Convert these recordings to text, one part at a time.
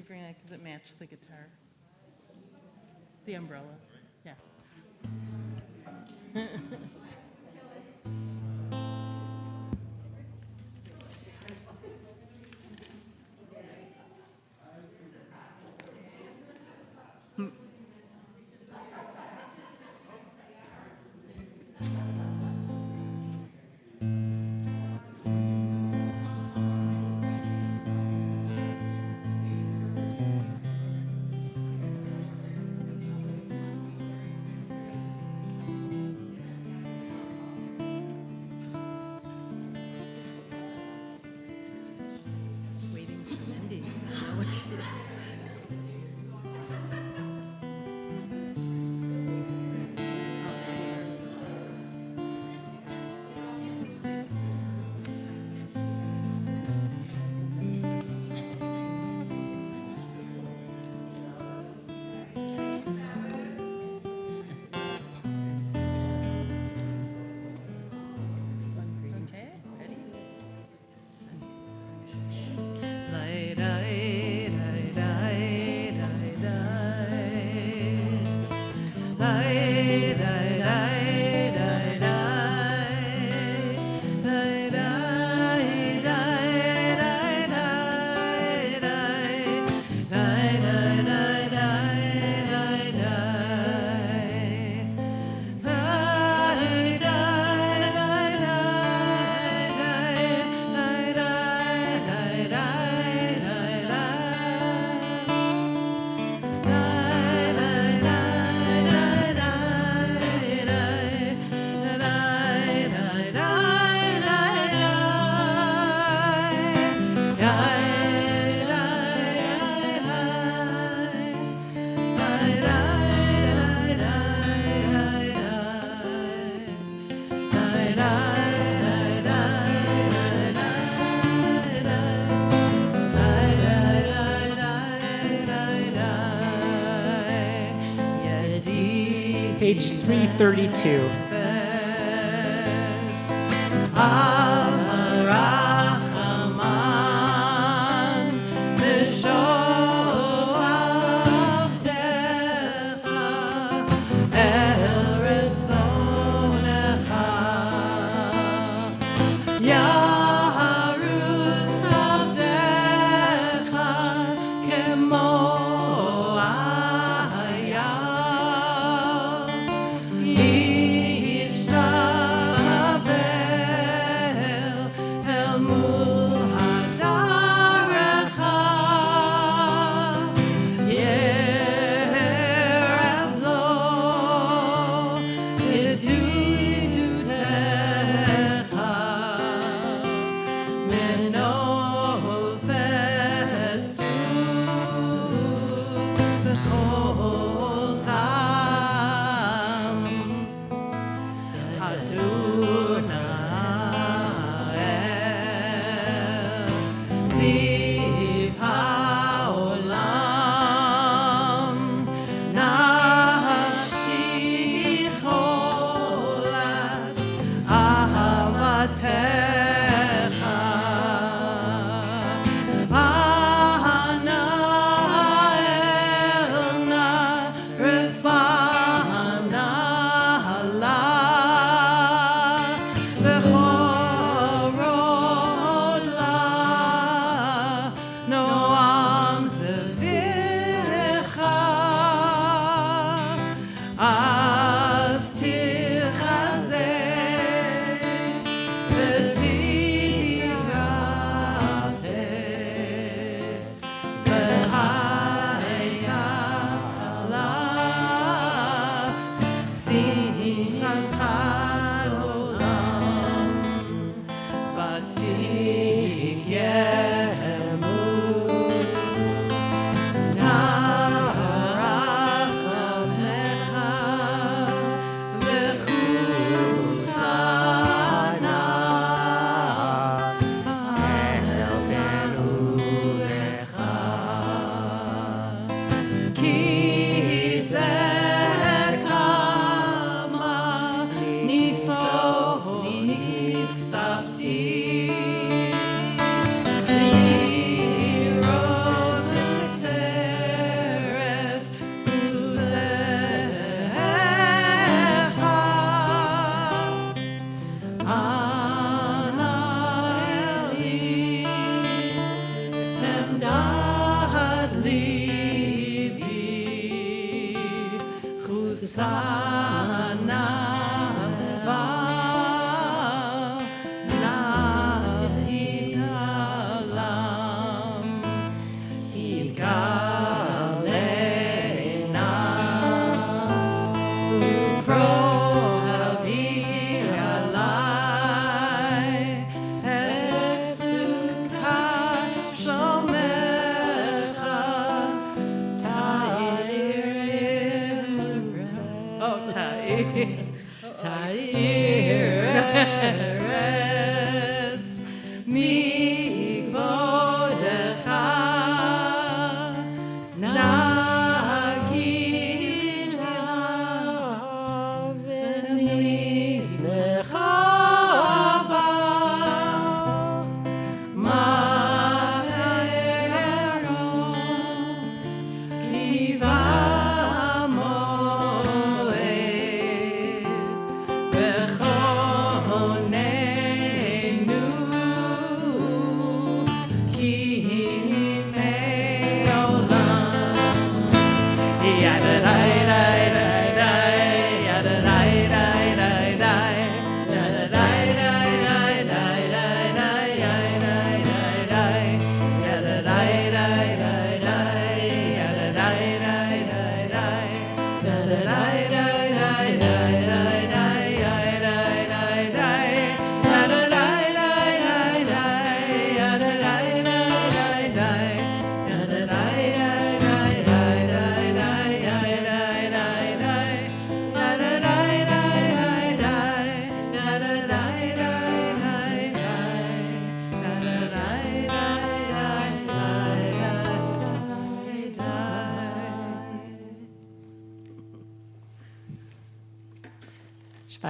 you bring that because it matched the guitar? The umbrella. Yeah. Waiting for Mindy. I don't know what she is. Okay, ready? Page 332. Safti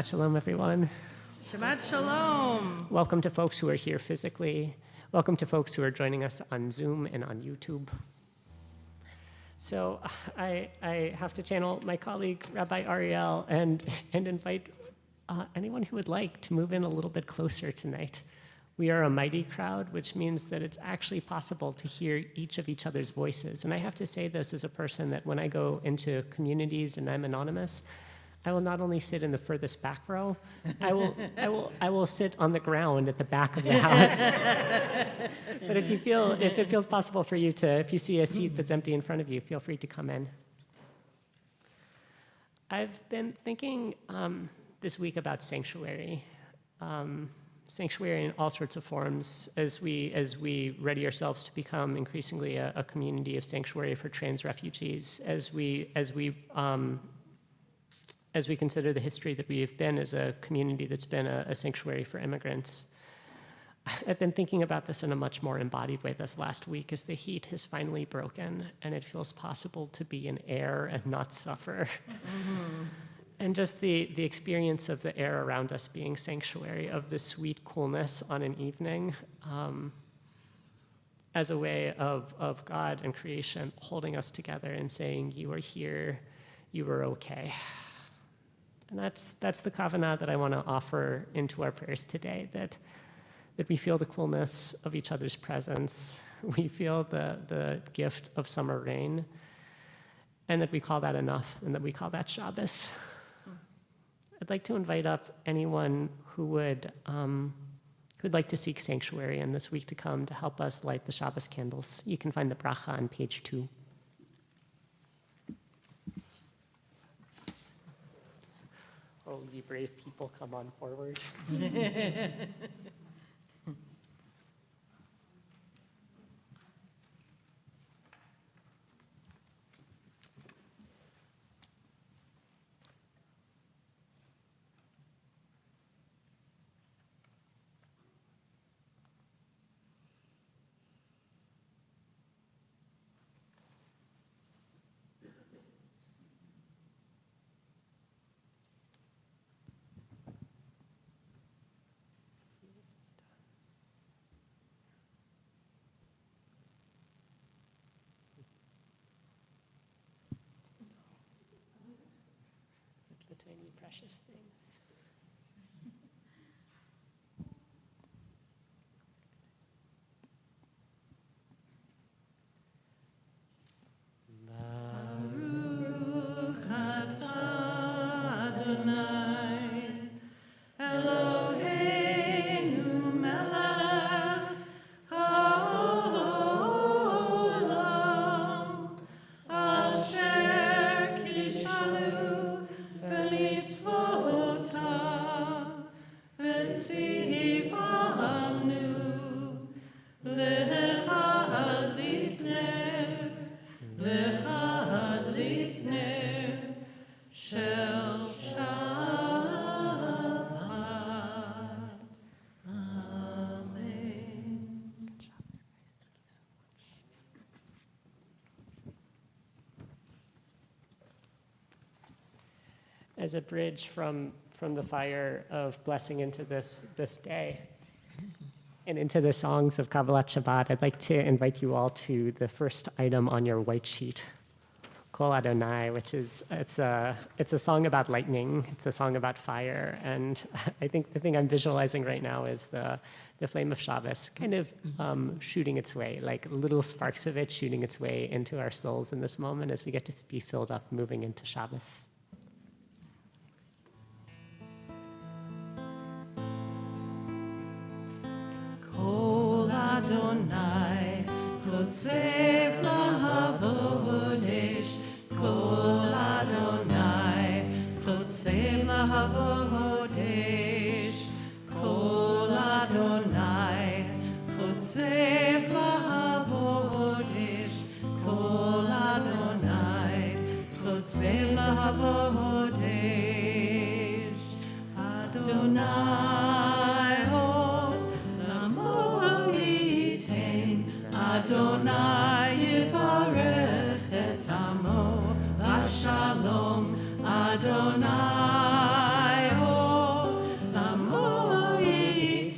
Shabbat Shalom, everyone. Shabbat Shalom. Welcome to folks who are here physically. Welcome to folks who are joining us on Zoom and on YouTube. So I have to channel my colleague, Rabbi Ariel, and invite anyone who would like to move in a little bit closer tonight. We are a mighty crowd, which means that it's actually possible to hear each of each other's voices. And I have to say this as a person that when I go into communities and I'm anonymous, I will not only sit in the furthest back row, I will sit on the ground at the back of the house. But if it feels possible for you to, if you see a seat that's empty in front of you, feel free to come in. I've been thinking this week about sanctuary. Sanctuary in all sorts of forms as we ready ourselves to become increasingly a community of sanctuary for trans refugees, as we consider the history that we have been as a community that's been a sanctuary for immigrants. I've been thinking about this in a much more embodied way this last week as the heat has finally broken and it feels possible to be in air and not suffer. Mm-hmm. And just the experience of the air around us being sanctuary, of the sweet coolness on an evening, as a way of God and creation holding us together and saying, you are here, you are okay. And that's the kavanah that I want to offer into our prayers today, that we feel the coolness of each other's presence, we feel the gift of summer rain, and that we call that enough, and that we call that Shabbos. I'd like to invite up anyone who'd like to seek sanctuary in this week to come to help us light the Shabbos candles. You can find the bracha on page 2. Oh, ye brave people, come on forward. The tiny precious things. Baruch atah Adonai, Eloheinu melech haolam, asher kishanu b'mitzvotav as a bridge from the fire of blessing into this day and into the songs of Kabbalat Shabbat, I'd like to invite you all to the first item on your white sheet, Kol Adonai, which is it's a song about lightning. It's a song about fire, and I think the thing I'm visualizing right now is the flame of Shabbos kind of shooting its way, like little sparks of it shooting its way into our souls in this moment as we get to be filled up, moving into Shabbos. Kol Adonai, Chotzev Lahavodesh. Kol Adonai, Chotzev Lahavodesh. Kol Adonai, Chotzev Lahavodesh. Kol Adonai, Chotzev Lahavodesh. Adonai Hos Lamoitin. Adonai Yivarech et Amo Vashalom. Adonai Hos Lamoitin.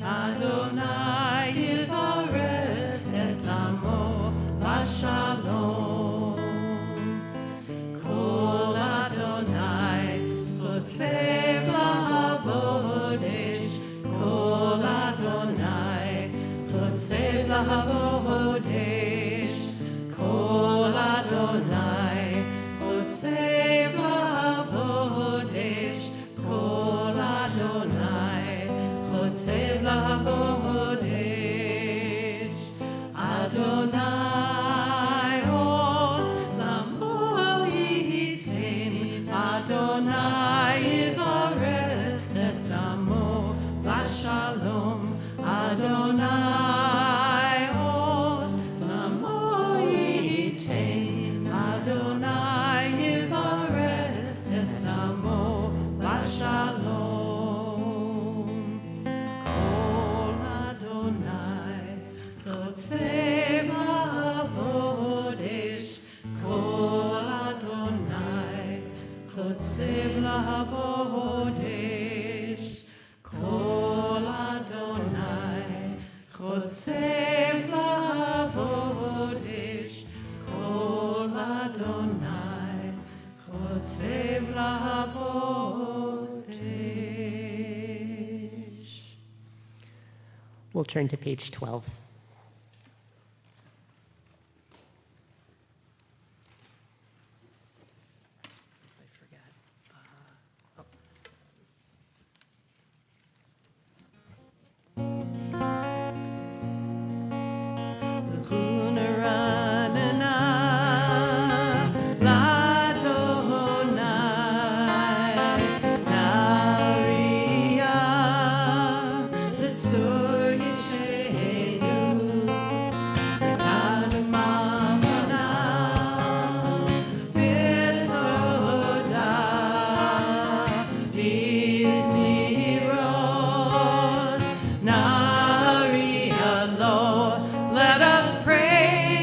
Adonai Yivarech et Amo Vashalom. Kol Adonai Chotzev Lahavodesh. Kol Adonai Chotzev Lahavodesh. Kol Adonai Chotzev Lahavodesh. Kol Adonai Chotzev Lahavodesh. Adonai Hos Lamoitin. Adonai Yivarech et Amo Vashalom. Adonai Hos Lamoitin. Adonai Yivarech et Amo Vashalom. Kol Adonai Chotzev Lahavodesh. Kol Adonai Chotzev Lahavodesh. Kol Adonai Chotzev Lahavodesh. Kol Adonai Chotzev Lahavodesh. We'll turn to page 12. I forgot. Let us pray.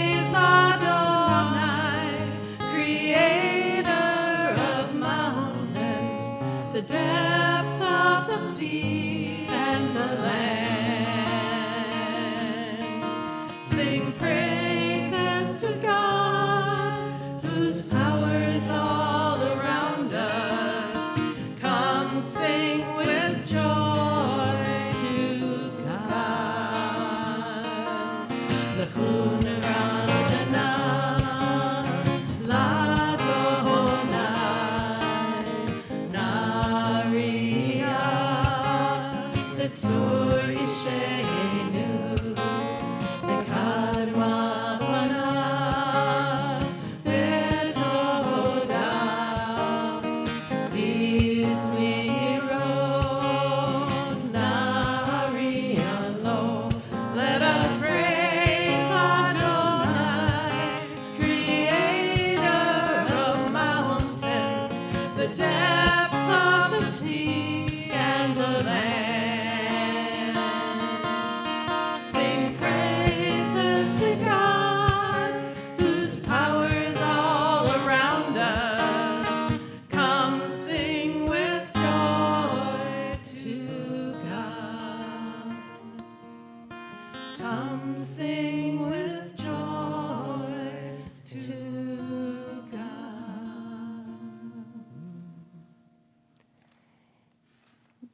Come sing with joy to God.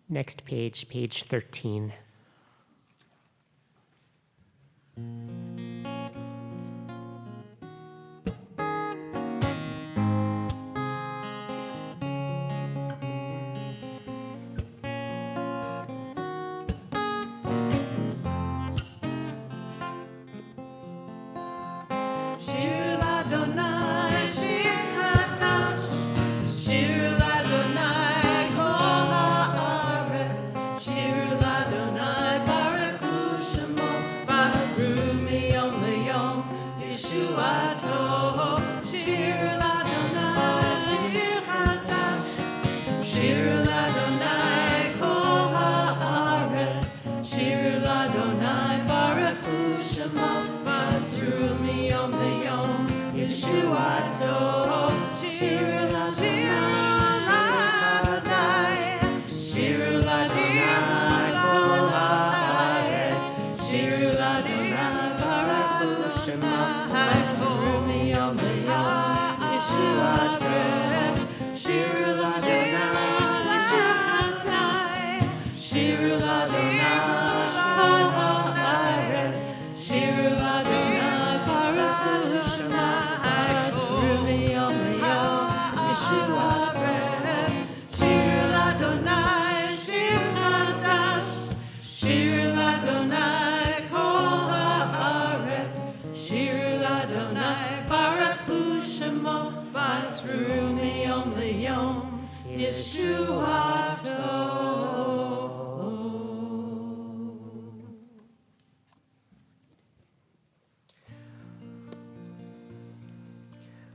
Next page, page 13.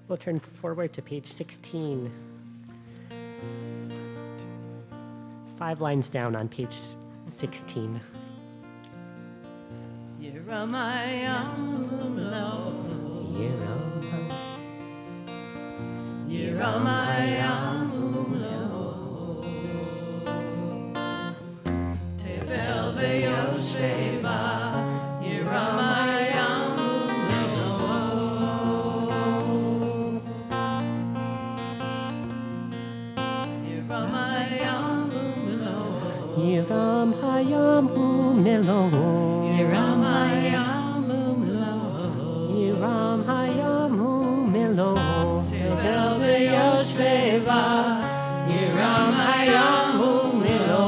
We'll turn forward to page 16. 5 lines down on page 16. Yiram hayam umelo. Yiram hayam umelo. Yiram hayam umelo. Tevel veyoshveva. Yiram hayam umelo.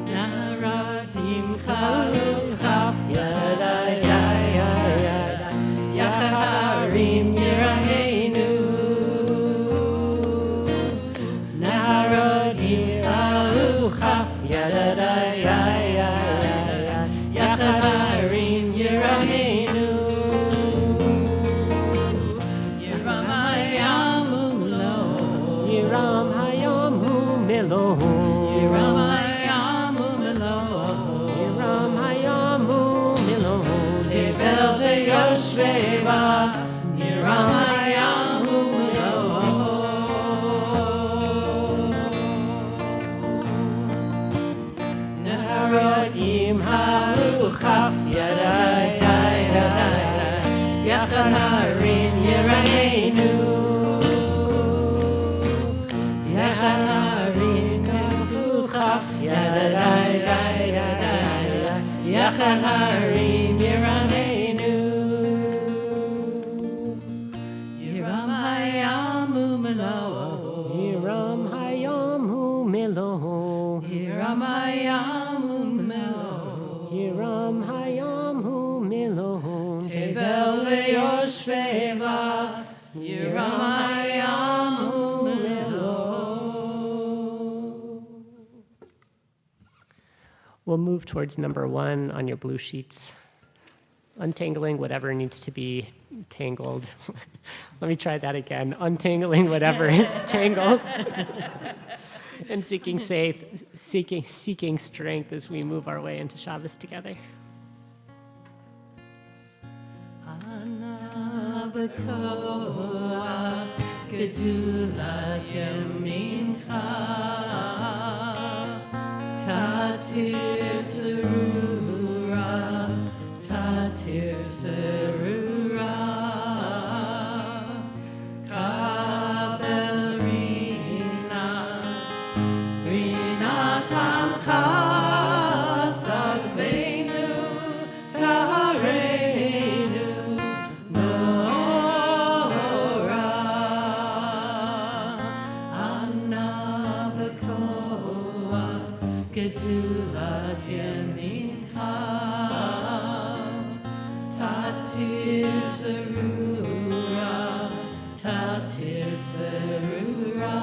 Naradim chalu chaf yadai yacharim yiraheinu. Yacharim Yiraheinu. Yiram hayam umelo. Yiram hayam umelo. Yiram hayam umelo. Yiram hayam umelo. Tevel veyoshveva. Yiram hayam umelo. Naradim chaf yadai yacharim yiraheinu. Yacharim chaf yadai yacharim yiraheinu. Yiram hayam umelo. Yiram hayam umelo. Yiram hayam umelo. Yiram hayam umelo. Tevel veyoshveva. Yiram hayam umelo. We'll move towards number 1 on your blue sheets. Untangling whatever needs to be tangled. Let me try that again. Untangling whatever is tangled. And seeking strength as we move our way into Shabbos together. Gedula Kemincha gedulat yemincha, tatir zerura, tatir zerura,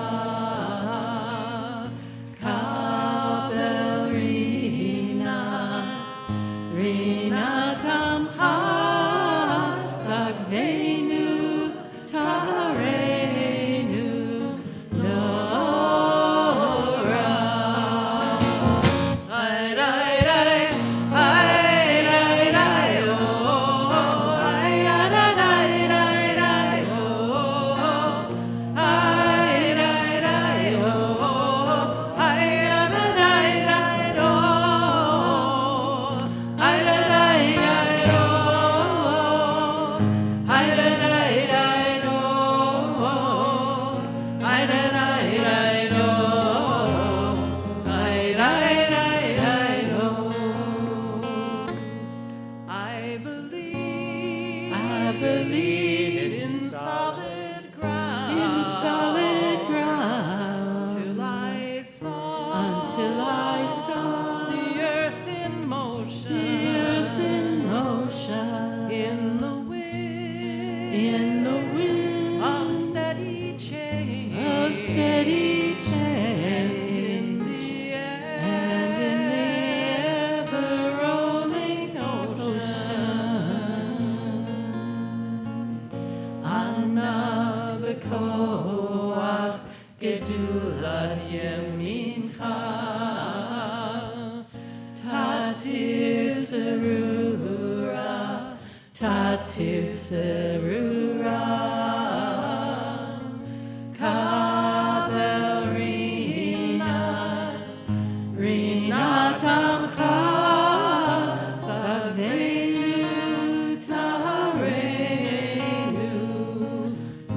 kabel rinat amcha, sagvenu tarenu nora. Ay, ay, ay, ay, ay, ay, oh, ay, ay, ay, ay, ay, oh, ay, ay, ay, oh, ay, ay, ay, ay, oh, ay, ay, ay, ay, oh, ay, ay, ay, ay, oh, ay, ay, ay, ay, oh, ay, ay, ay, ay, oh. I believe in solid ground, until I saw the earth in motion, in the wind of steady change, in the ever-rolling ocean. Anna bekoach gedulat yemincha, tatir zerura, tatir zerura, kabel rinat amcha, sagvenu tarenu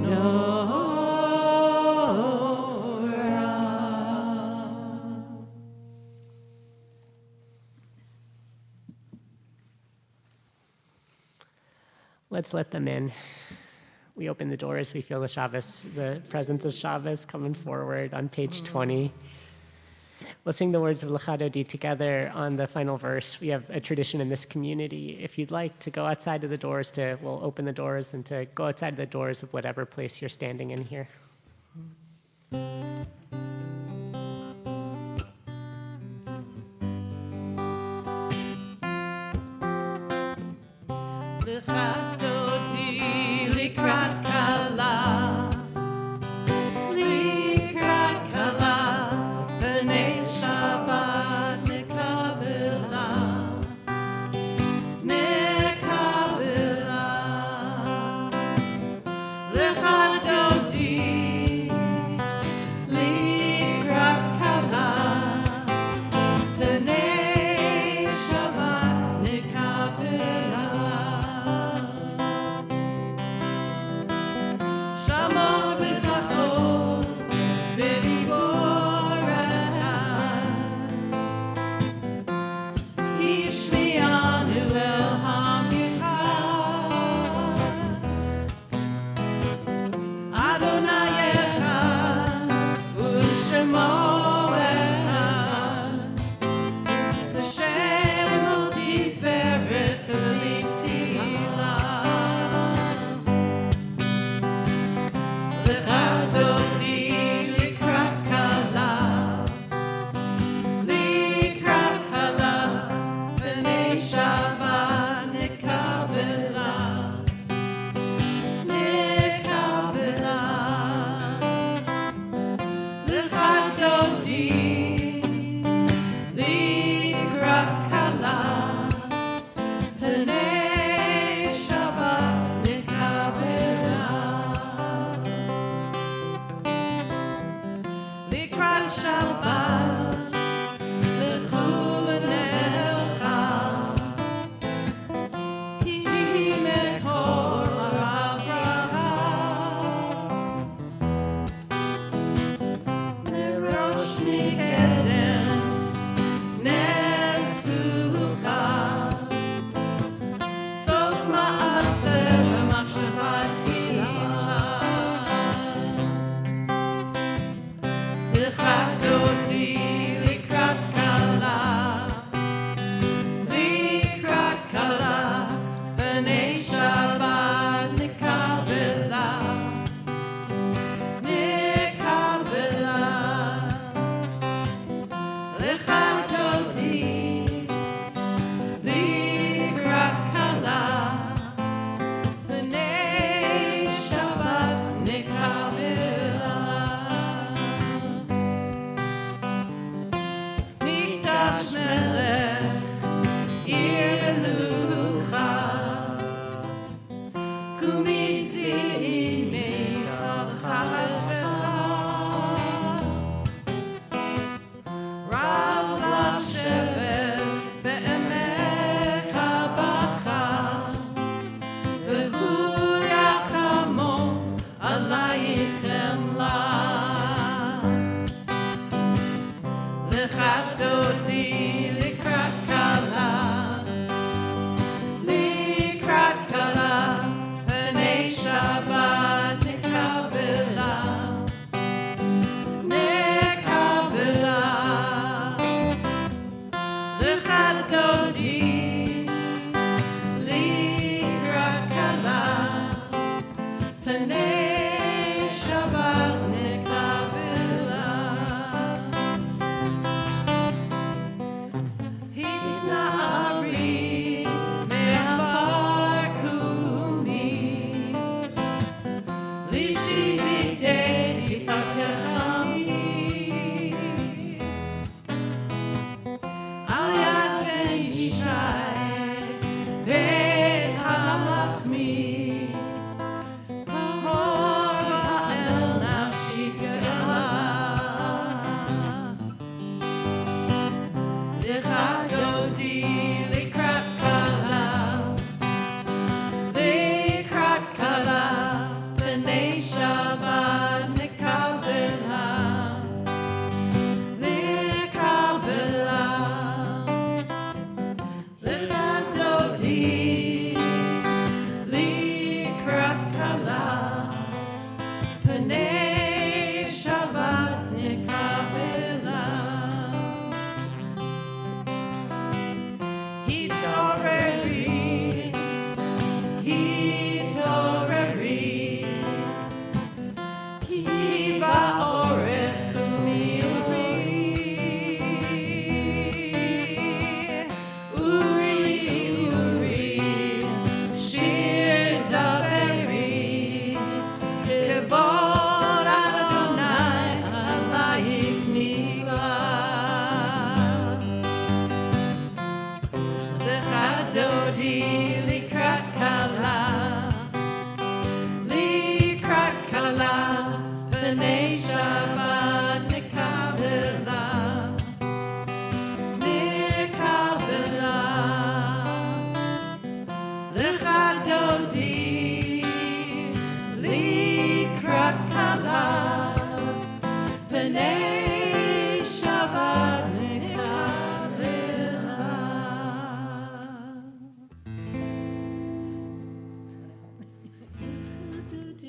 nora. Let's let them in. We open the doors, we feel the presence of Shabbos coming forward on page 20. We'll sing the words of Lecha Dodi together on the final verse. We have a tradition in this community. If you'd like to go outside of the doors, we'll open the doors, and to go outside of the doors of whatever place you're standing in here. Lecha Dodi likrat kala, b'nei Shabbat nekabela, Lecha Dodi likrat kala, b'nei Shabbat nekabela. Shamor v'zachor v'dibor echad, Yishmianu el hamichad, Adonai echad u'shemo echad, L'shem ol tiferet v'litila. Lecha Dodi likrat kala, b'nei Shabbat nekabela, Lecha Dodi likrat kala, b'nei Shabbat nekabela. Likrat Shabbat, lechu v'nelcha, ki mekor Avraham, merosh mikedem nesucha, sof ma'aseh v'machshavas tfilah. Lecha Dodi likrat kala,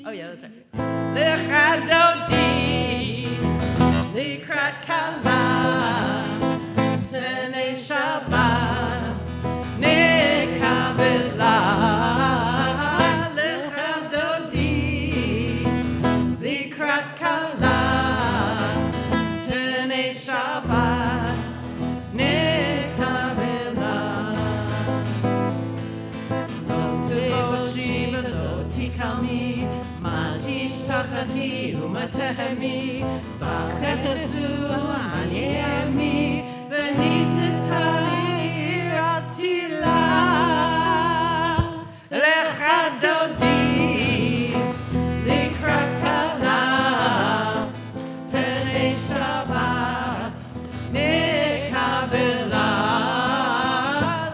Oh yeah, that's right. L'chadodi, l'krat kala, pnei Shabbat, nekabela. L'chadodi, l'krat kala, pnei Shabbat, nekabela. Lo tuvoshi v'lo tikami. Tachachi umatehemi, v'chechesu anyemi, v'nitetali atila. L'chadodi, l'krat kala, pnei Shabbat, nekabela.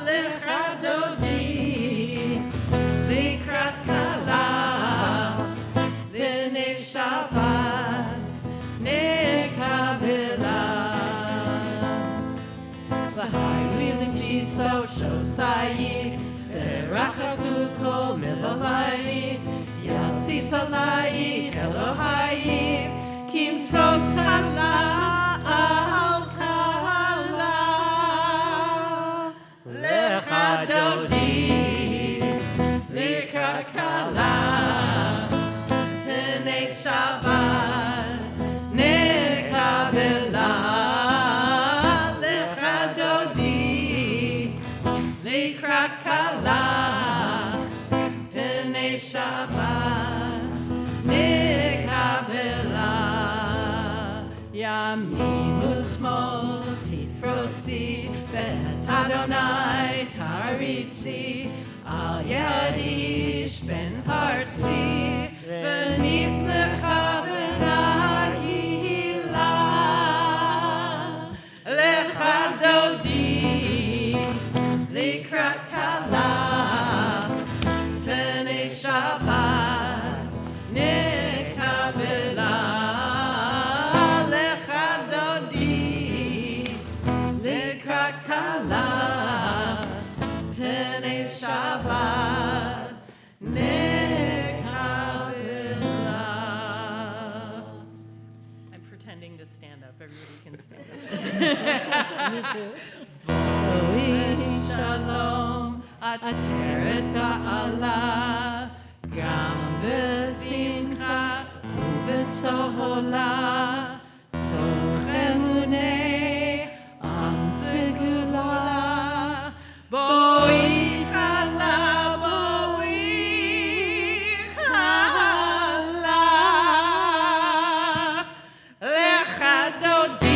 L'chadodi, l'krat kala, Shabbat nekabela. V'haylim shiso shosayik, v'rachaku kol mevavayik, yasis alayik Elohayik, kimsos kala al kala. L'chadodi, l'krat kala, Shabbat nekabela. musmol tifrosi bet Adonai taritzi al yadish ben parsi v'nis lecha v'nagila lecha dodi likrat kala p'nei Shabbat nekabela lecha dodi likrat kala p'nei Shabbat nekabela. I'm pretending to stand up. Everybody can stand up. Me too. Shalom, ateret ba'ala, gam b'simcha u'v'tzola, toch emunei am segula, boi chala, lecha dodi.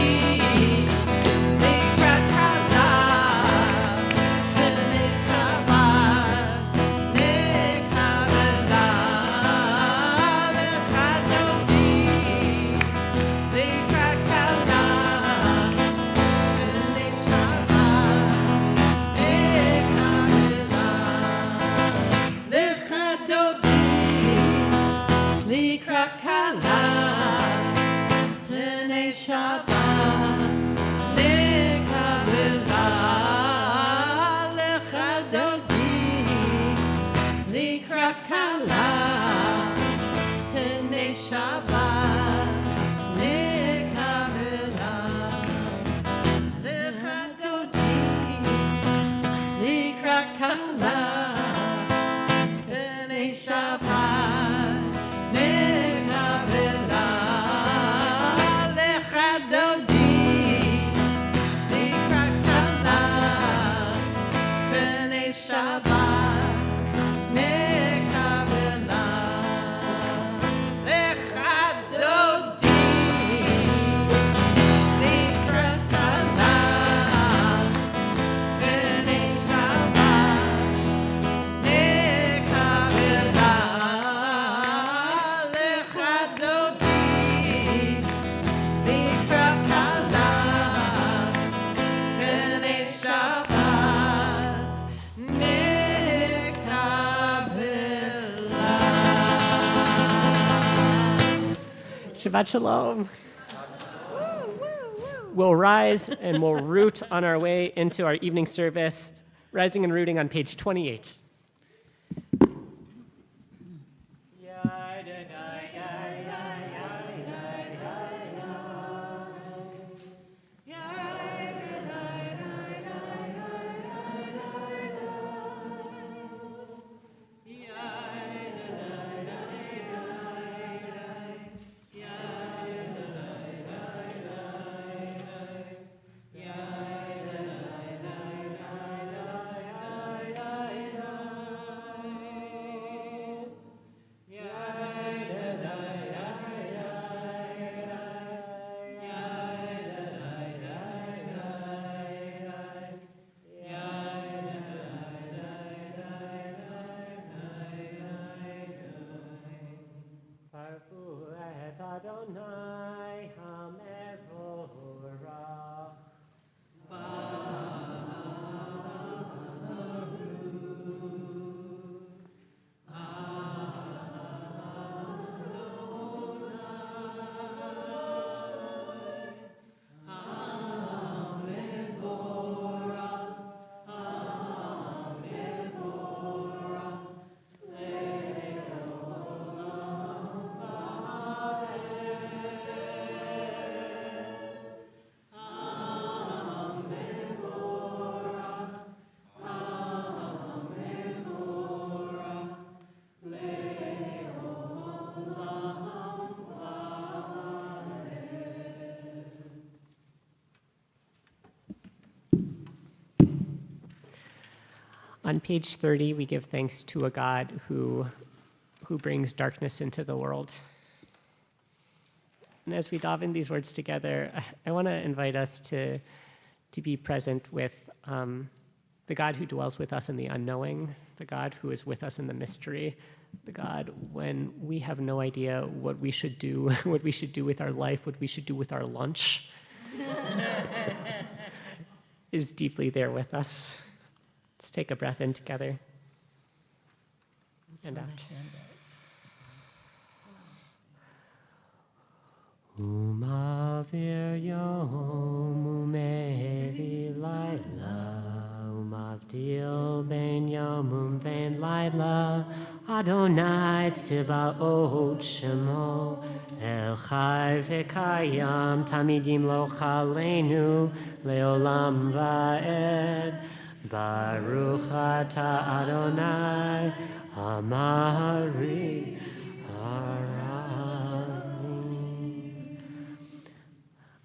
Shabbat Shalom. We'll rise and we'll root on our way into our evening service, rising and rooting on page 28. Adonai HaMevorach. On page 30, we give thanks to a God who brings darkness into the world. And as we dive in these words together, I want to invite us to be present with the God who dwells with us in the unknowing, the God who is with us in the mystery, the God when we have no idea what we should do, what we should do with our life, what we should do with our lunch, is deeply there with us. Let's take a breath in together and out. Umavir yom umevi laila, umavdil ben yom ben laila, Adonai tziva'ot shemo, El chai v'kayam, tamidim lo chalenu, leolam va'ed, Baruch ata Adonai, Amari,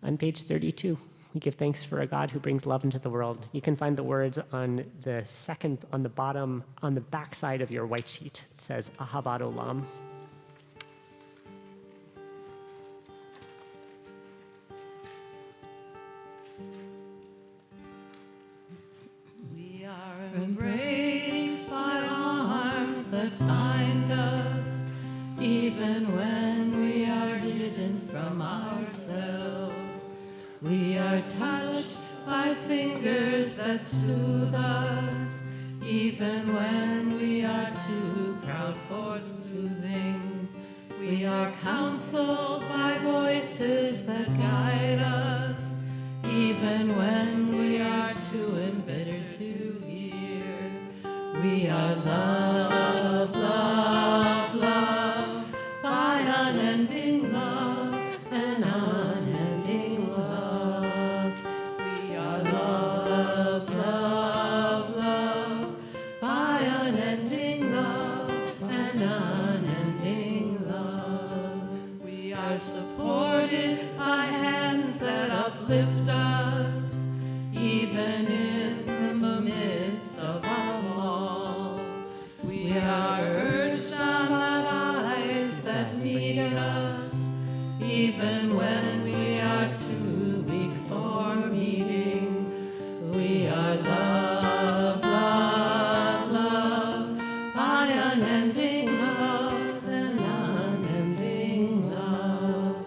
On page 32, we give thanks for a God who brings love into the world. You can find the words on the bottom, on the back side of your white sheet. It says, Ahavat Olam. We are embraced by arms that find us, even when we are hidden from ourselves. We are touched by fingers that soothe us, even when we are too proud for soothing. We are counseled by voices that guide us, even when we are too embittered to hear. We are loved, loved, loved by unending love and unending love. We are loved, loved, loved by unending love and unending love. We are supported by hands that uplift us, even in the midst of our fall. We are urged on by eyes that need us, even when we are too weak for meeting. We are loved, loved, loved by unending love and unending love.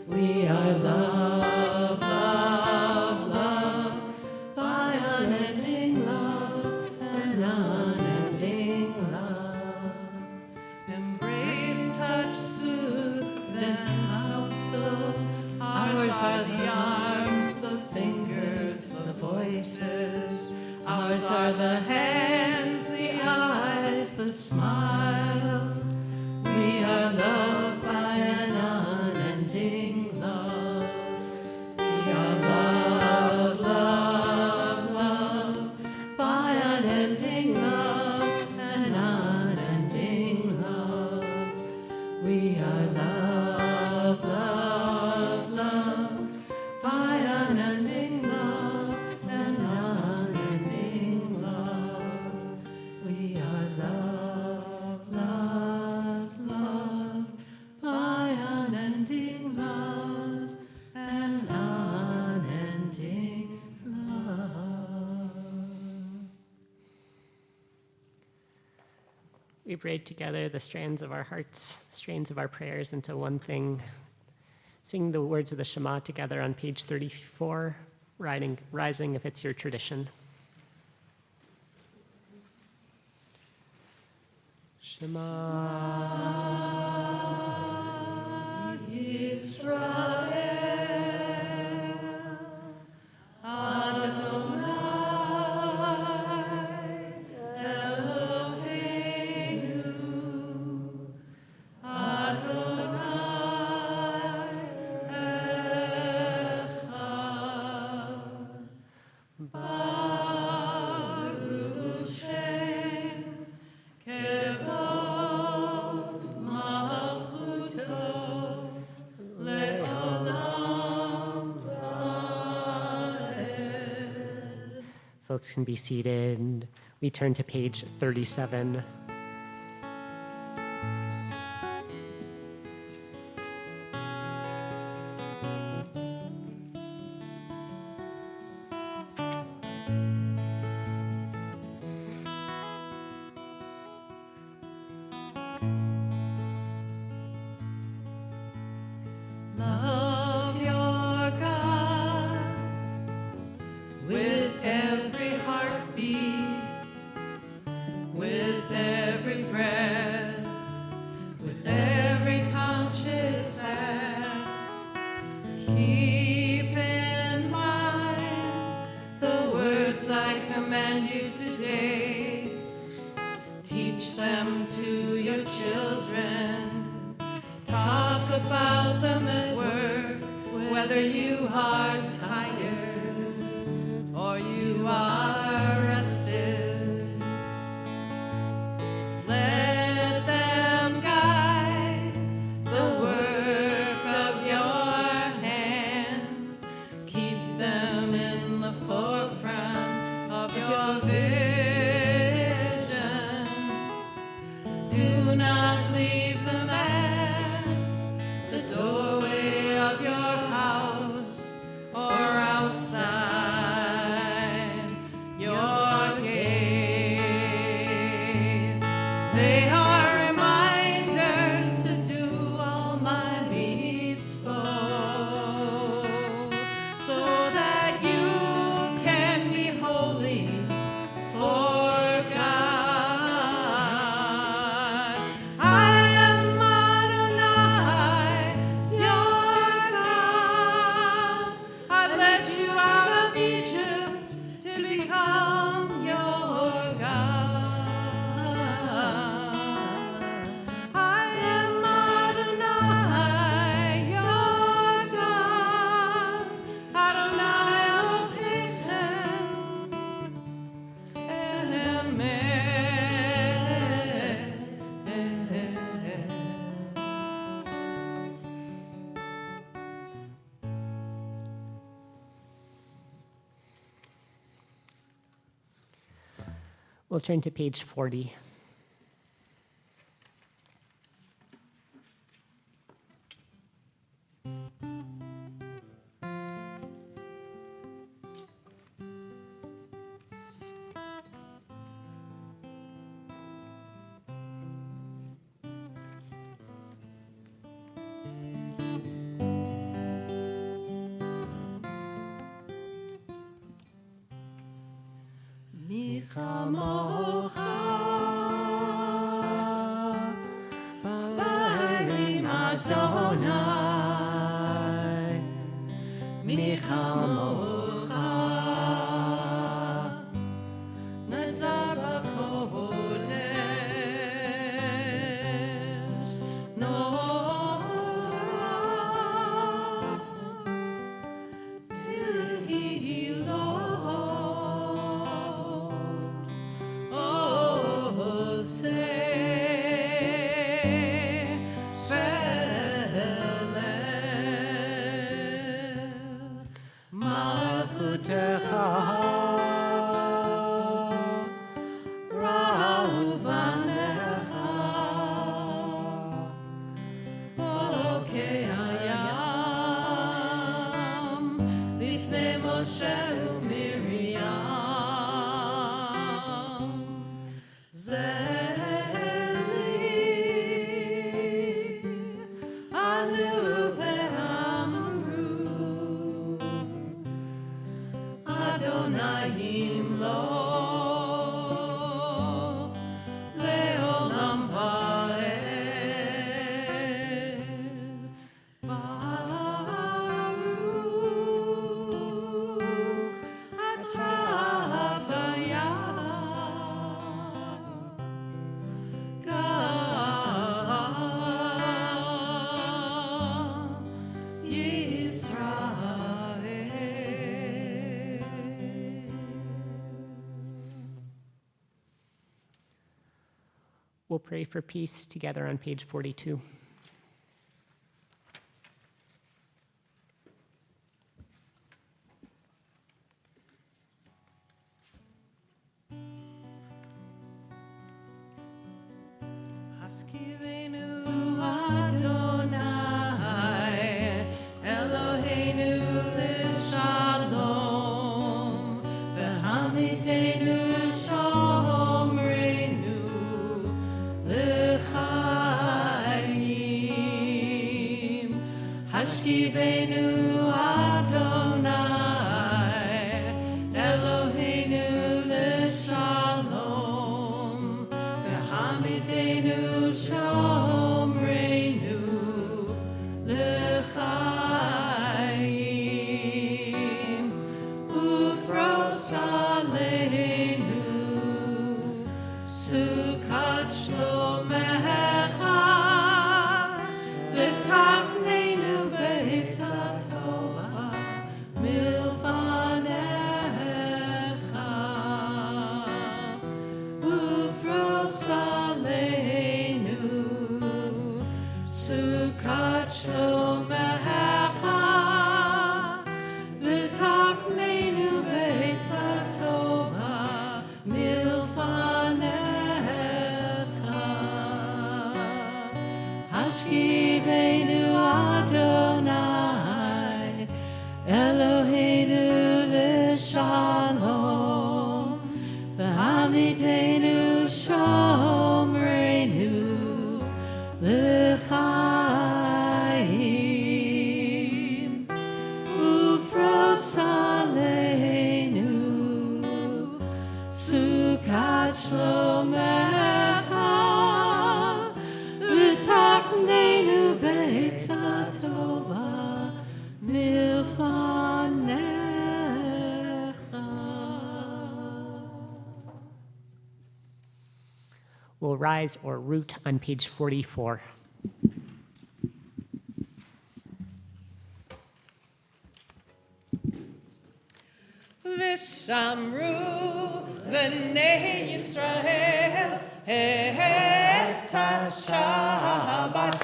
We are loved, loved, loved by unending love and unending love. Embrace, touch, soothe, and counsel. Ours are the arms, the fingers, the voices. Ours are the hands, the eyes, the smiles. We are loved by an unending love. We are loved, loved, loved by unending love and unending love. We are loved, loved, loved by unending love and unending love. We are loved, loved, loved by unending love and unending love. We braid together the strands of our hearts, strands of our prayers into one thing. Sing the words of the Shema together on page 34, rising if it's your tradition. Shema Israel, Adonai, Eloheinu, Adonai, Echad, Baruch Shem, Kevod Malchuto, Le'olam Va'ed. Folks can be seated. We turn to page 37. beat, with every breath, with every conscious act. Keep in mind the words I command you today. Teach them to your children. Talk about them at work, whether you are tired or you are rested. Let them guide the work of your hands. Keep them in the forefront of your vision. Do not leave them at the doorway of your house or outside your gates. They are reminders to do all my mitzvot, so that you can be holy for God. I am Adonai, your God. I led you out of Egypt to become your God. I am Adonai, your God. Adonai Elohim. We'll turn to page 40. מי כמוך באלים אדוני, מי כמוך נדר בקודש נורא תהילות. We'll pray for peace together on page 42. Haskivenu Adonai, Eloheinu l'shalom, v'hamitenu shomreinu l'chaim. Hashkivenu Adonai, Eloheinu l'shalom, Aleinu, Sukkot Shlomecha, V'tamneinu b'eitza tova, milfanecha, Ufros Aleinu, Sukkot Shlomecha, V'tamneinu b'eitza tova, milfanecha. Hashkivenu Adonai, Eloheinu l'shalom, v'hamidenu shomreinu l'chaim, ufros aleinu, Sukkot shlomecha, v'taknenu b'eitza tova, milfanecha. We'll rise or root on page 44. V'shamru v'nei Yisrael et ha-Shabbat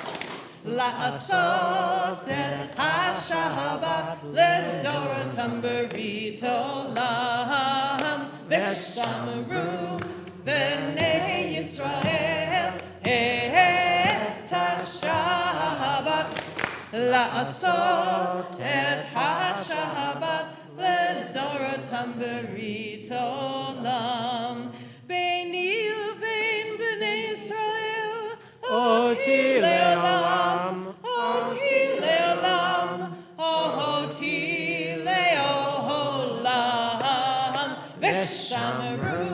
la'asot et ha-Shabbat ledoratam berit olam. V'shamru v'nei Yisrael et ha-Shabbat la'asot et ha-Shabbat ledoratam berit olam. Beini uvein b'nei Yisrael oti leolam, oti leolam, oti leolam. V'shamru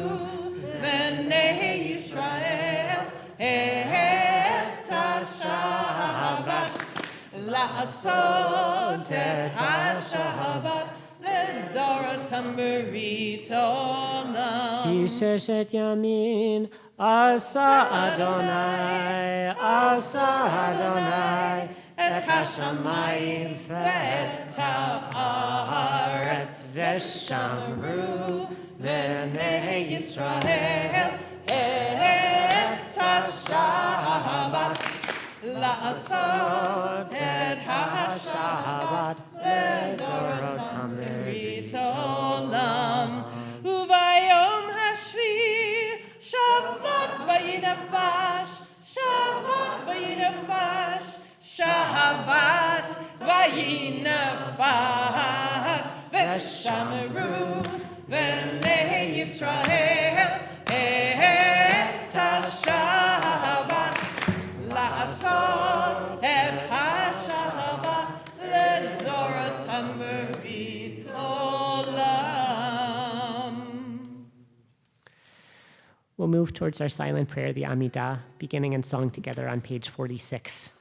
b'nei Yisrael et ha-Shabbat la'asot et ha-Shabbat ledoratam berit olam. Ki sheshet yamin asa Adonai, asa Adonai, et hashamayim ve'et ha'aretz, v'shamru v'nei Yisrael et ha-Shabbat la'asot et ha-Shabbat ledoratam berit olam. Uvayom hashvi shavat vayinafash, shavat vayinafash, shavat vayinafash. V'shamru v'nei Yisrael et ha-Shabbat la'asot et ha-Shabbat ledoratam berit olam. We'll move towards our silent prayer, the Amidah, beginning in song together on page 46.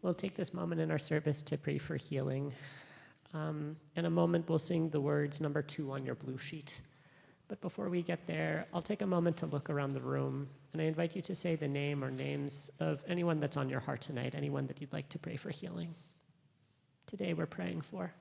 We'll take this moment in our service to pray for healing. In a moment, we'll sing the words number 2 on your blue sheet. But before we get there, I'll take a moment to look around the room, and I invite you to say the name or names of anyone that's on your heart tonight, anyone that you'd like to pray for healing. Today we're praying for.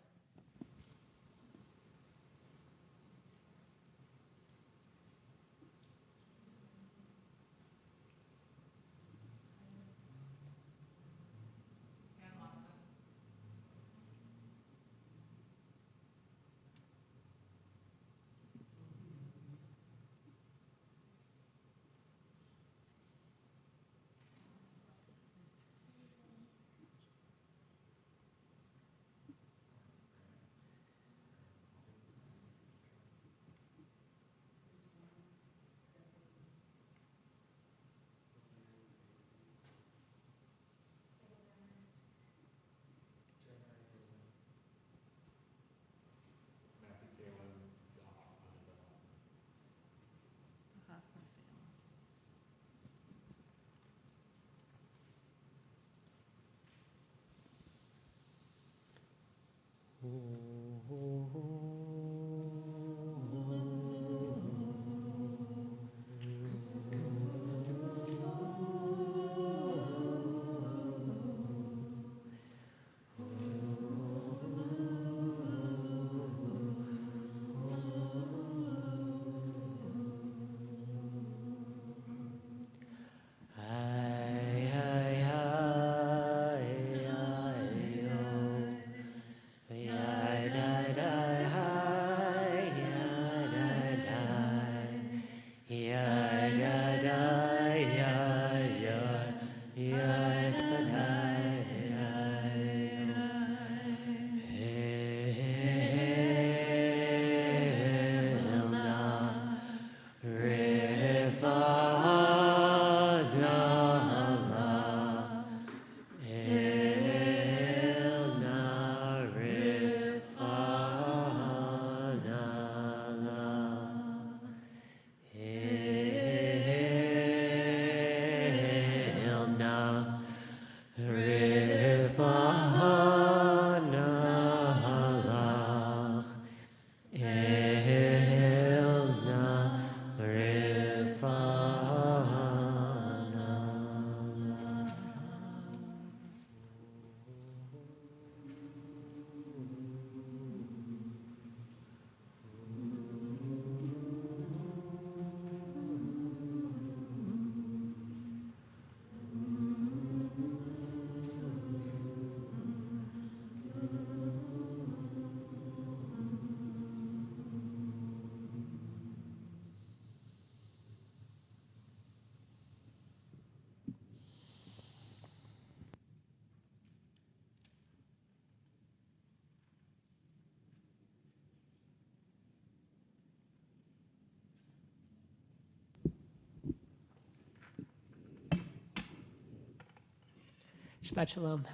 Shabbat Shalom.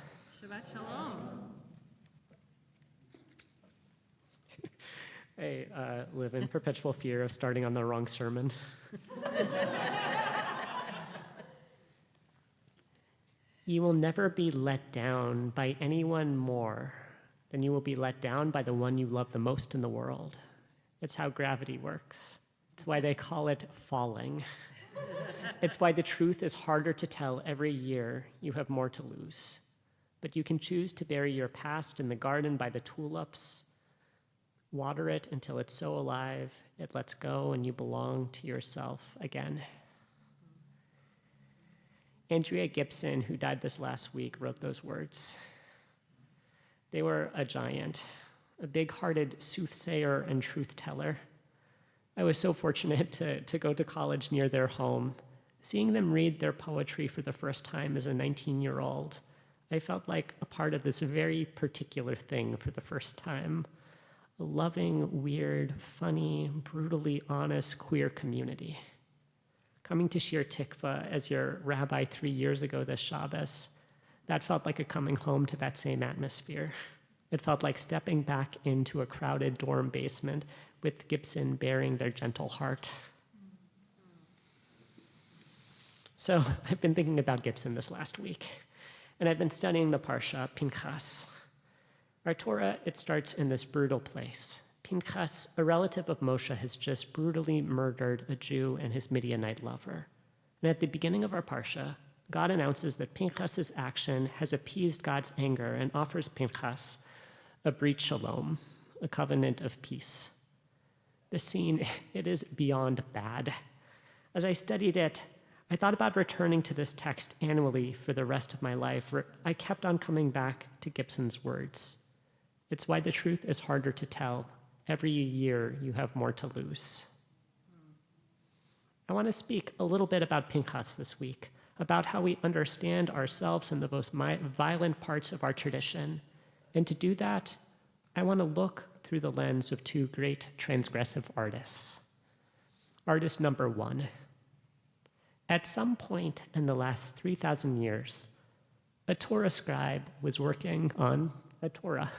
Shabbat Shalom. I live in perpetual fear of starting on the wrong sermon. You will never be let down by anyone more than you will be let down by the one you love the most in the world. It's how gravity works. It's why they call it falling. It's why the truth is harder to tell every year you have more to lose. But you can choose to bury your past in the garden by the tulips, water it until it's so alive it lets go and you belong to yourself again. Andrea Gibson, who died this last week, wrote those words. They were a giant, a big-hearted soothsayer and truth-teller. I was so fortunate to go to college near their home. Seeing them read their poetry for the first time as a 19-year-old, I felt like a part of this very particular thing for the first time. A loving, weird, funny, brutally honest queer community. Coming to Shir Tikva as your rabbi 3 years ago this Shabbos, that felt like a coming home to that same atmosphere. It felt like stepping back into a crowded dorm basement with Gibson bearing their gentle heart. So I've been thinking about Gibson this last week, and I've been studying the Parsha, Pinchas. Our Torah, it starts in this brutal place. Pinchas, a relative of Moshe, has just brutally murdered a Jew and his Midianite lover. And at the beginning of our Parsha, God announces that Pinchas's action has appeased God's anger and offers Pinchas a brit shalom, a covenant of peace. The scene, it is beyond bad. As I studied it, I thought about returning to this text annually for the rest of my life. I kept on coming back to Gibson's words. It's why the truth is harder to tell. Every year you have more to lose. I want to speak a little bit about Pinchas this week, about how we understand ourselves in the most violent parts of our tradition. And to do that, I want to look through the lens of two great transgressive artists. Artist number one. At some point in the last 3,000 years, a Torah scribe was working on a Torah.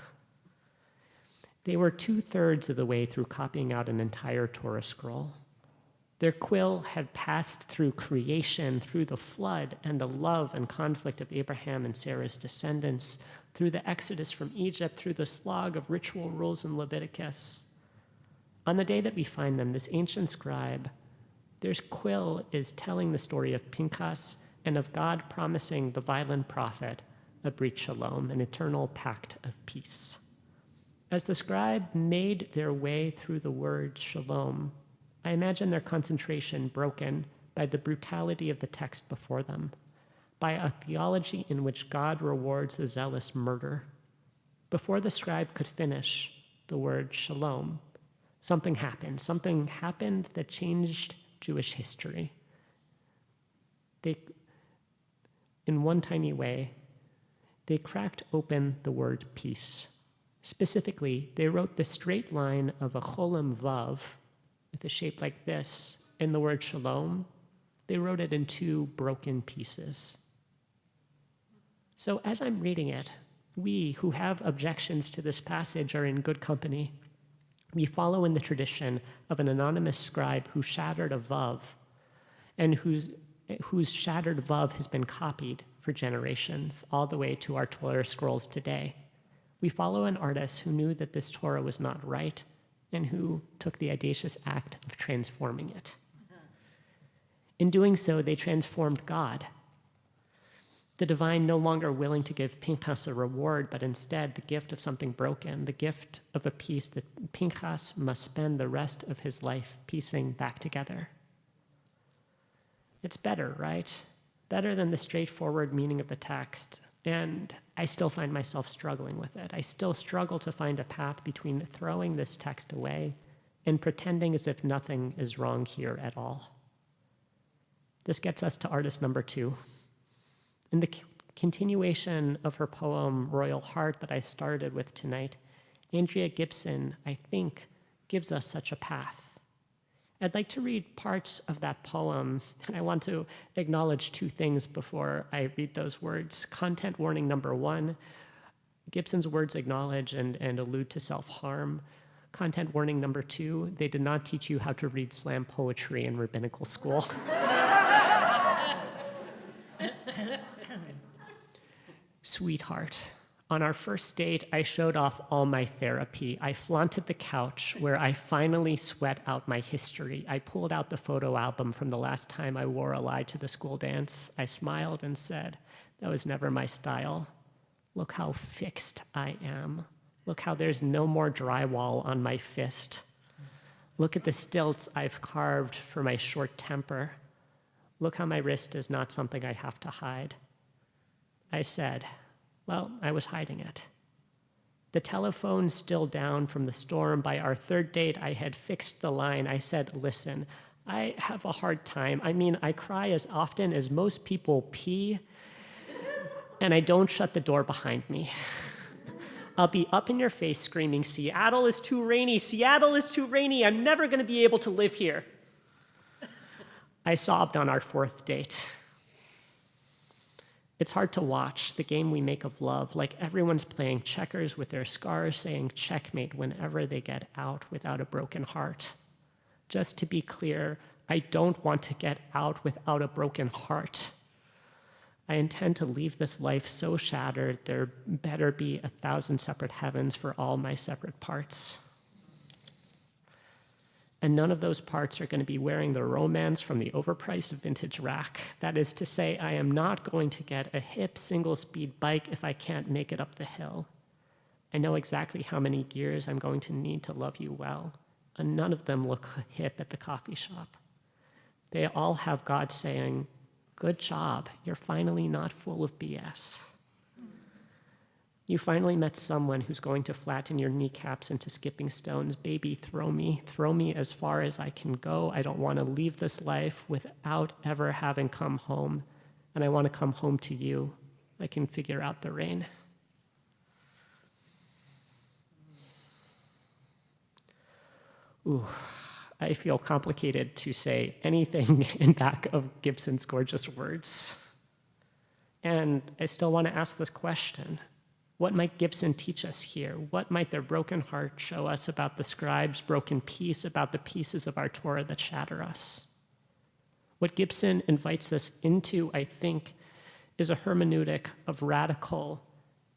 They were 2/3 of the way through copying out an entire Torah scroll. Their quill had passed through creation, through the flood and the love and conflict of Abraham and Sarah's descendants, through the exodus from Egypt, through the slog of ritual rules in Leviticus. On the day that we find them, this ancient scribe, their quill is telling the story of Pinchas and of God promising the violent prophet a brit shalom, an eternal pact of peace. As the scribe made their way through the word shalom, I imagine their concentration broken by the brutality of the text before them, by a theology in which God rewards a zealous murder. Before the scribe could finish the word shalom, something happened that changed Jewish history. In one tiny way, they cracked open the word peace. Specifically, they wrote the straight line of a cholam vav with a shape like this in the word shalom. They wrote it in two broken pieces. So as I'm reading it, we who have objections to this passage are in good company. We follow in the tradition of an anonymous scribe who shattered a vav and whose shattered vav has been copied for generations, all the way to our Torah scrolls today. We follow an artist who knew that this Torah was not right and who took the audacious act of transforming it. In doing so, they transformed God. The divine no longer willing to give Pinchas a reward, but instead the gift of something broken, the gift of a peace that Pinchas must spend the rest of his life piecing back together. It's better, right? Better than the straightforward meaning of the text. And I still find myself struggling with it. I still struggle to find a path between throwing this text away and pretending as if nothing is wrong here at all. This gets us to artist number two. In the continuation of her poem, Royal Heart, that I started with tonight, Andrea Gibson, I think, gives us such a path. I'd like to read parts of that poem, and I want to acknowledge two things before I read those words. Content warning number 1, Gibson's words acknowledge and allude to self-harm. Content warning number 2, they did not teach you how to read slam poetry in rabbinical school. Sweetheart, on our first date, I showed off all my therapy. I flaunted the couch where I finally sweat out my history. I pulled out the photo album from the last time I wore a lie to the school dance. I smiled and said, that was never my style. Look how fixed I am. Look how there's no more drywall on my fist. Look at the stilts I've carved for my short temper. Look how my wrist is not something I have to hide. I said, well, I was hiding it. The telephone still down from the storm. By our third date, I had fixed the line. I said, listen, I have a hard time. I mean, I cry as often as most people pee, and I don't shut the door behind me. I'll be up in your face screaming, Seattle is too rainy, Seattle is too rainy, I'm never gonna be able to live here. I sobbed on our fourth date. It's hard to watch the game we make of love, like everyone's playing checkers with their scars, saying checkmate whenever they get out without a broken heart. Just to be clear, I don't want to get out without a broken heart. I intend to leave this life so shattered, there better be 1,000 separate heavens for all my separate parts. And none of those parts are going to be wearing the romance from the overpriced vintage rack. That is to say, I am not going to get a hip single-speed bike if I can't make it up the hill. I know exactly how many gears I'm going to need to love you well, and none of them look hip at the coffee shop. They all have God saying, good job, you're finally not full of BS. You finally met someone who's going to flatten your kneecaps into skipping stones. Baby, throw me as far as I can go. I don't want to leave this life without ever having come home. And I want to come home to you. I can figure out the rain. Ooh, I feel complicated to say anything in back of Gibson's gorgeous words. And I still want to ask this question. What might Gibson teach us here? What might their broken heart show us about the scribe's broken piece, about the pieces of our Torah that shatter us? What Gibson invites us into, I think, is a hermeneutic of radical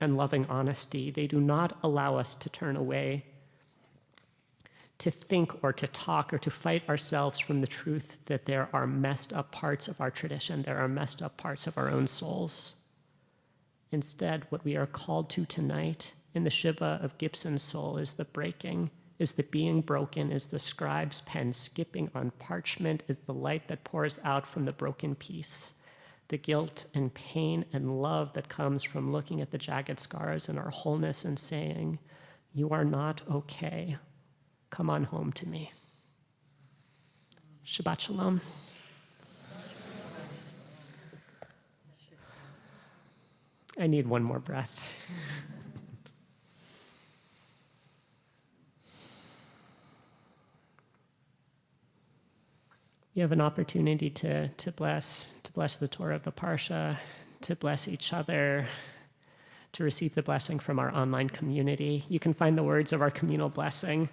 and loving honesty. They do not allow us to turn away, to think or to talk or to fight ourselves from the truth that there are messed up parts of our tradition, there are messed up parts of our own souls. Instead, what we are called to tonight in the Shiva of Gibson's soul is the breaking, is the being broken, is the scribe's pen skipping on parchment, is the light that pours out from the broken piece, the guilt and pain and love that comes from looking at the jagged scars in our wholeness and saying, you are not okay. Come on home to me. Shabbat Shalom. I need one more breath. We have an opportunity to bless the Torah of the Parsha, to bless each other, to receive the blessing from our online community. You can find the words of our communal blessing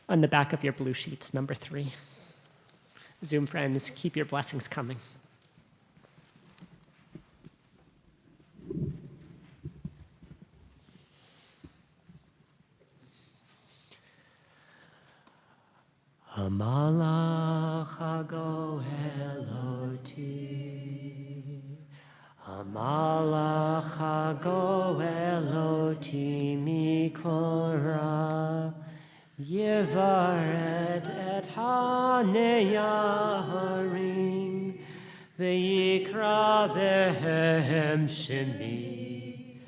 on the back of your blue sheets, number 3. Zoom friends, keep your blessings coming. Hamalach hagoel oti, Hamalach hagoel oti mikora, Yevaret et haneyaharim, V'yikra vehem shemi,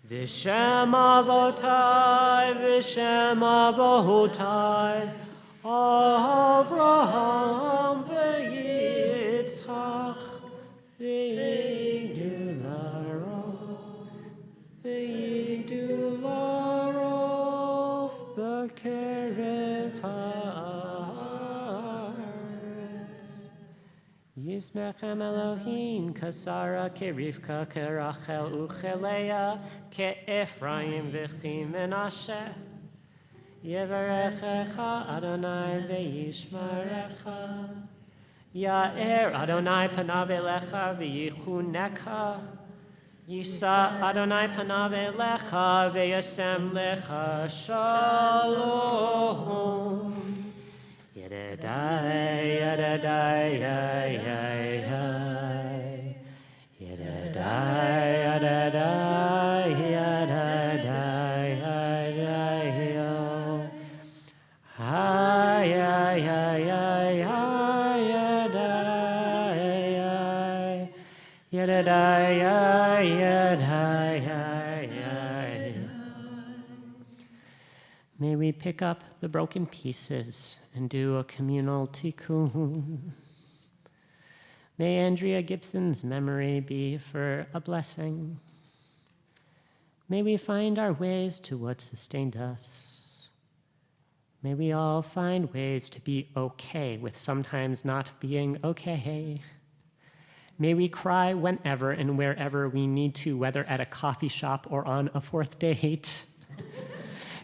V'shem avotai, V'shem avotai, Avraham v'Yitzchak v'yigdu larov b'kerev ha'aretz. Kismechem Elohim, Kasara, Kerivka, Kerachel, Uchelea, Ke'Ephraim, V'chi Menashe. Yevarechecha Adonai ve'yishmarecha. Ya'er Adonai panav elecha ve'yichuneka. Yisa Adonai panav elecha ve'yasem lecha shalom. Yedadai, yedadai, yai, yai, yai. Yedadai, yedadai, yedadai, yai, yai, yo. Hi, yai, yai, yai, yai, yedadai, yai. Yedadai, yai, yedadai, yai, yai. May we pick up the broken pieces and do a communal tikkun. May Andrea Gibson's memory be for a blessing. May we find our ways to what sustained us. May we all find ways to be okay with sometimes not being okay. May we cry whenever and wherever we need to, whether at a coffee shop or on a fourth date.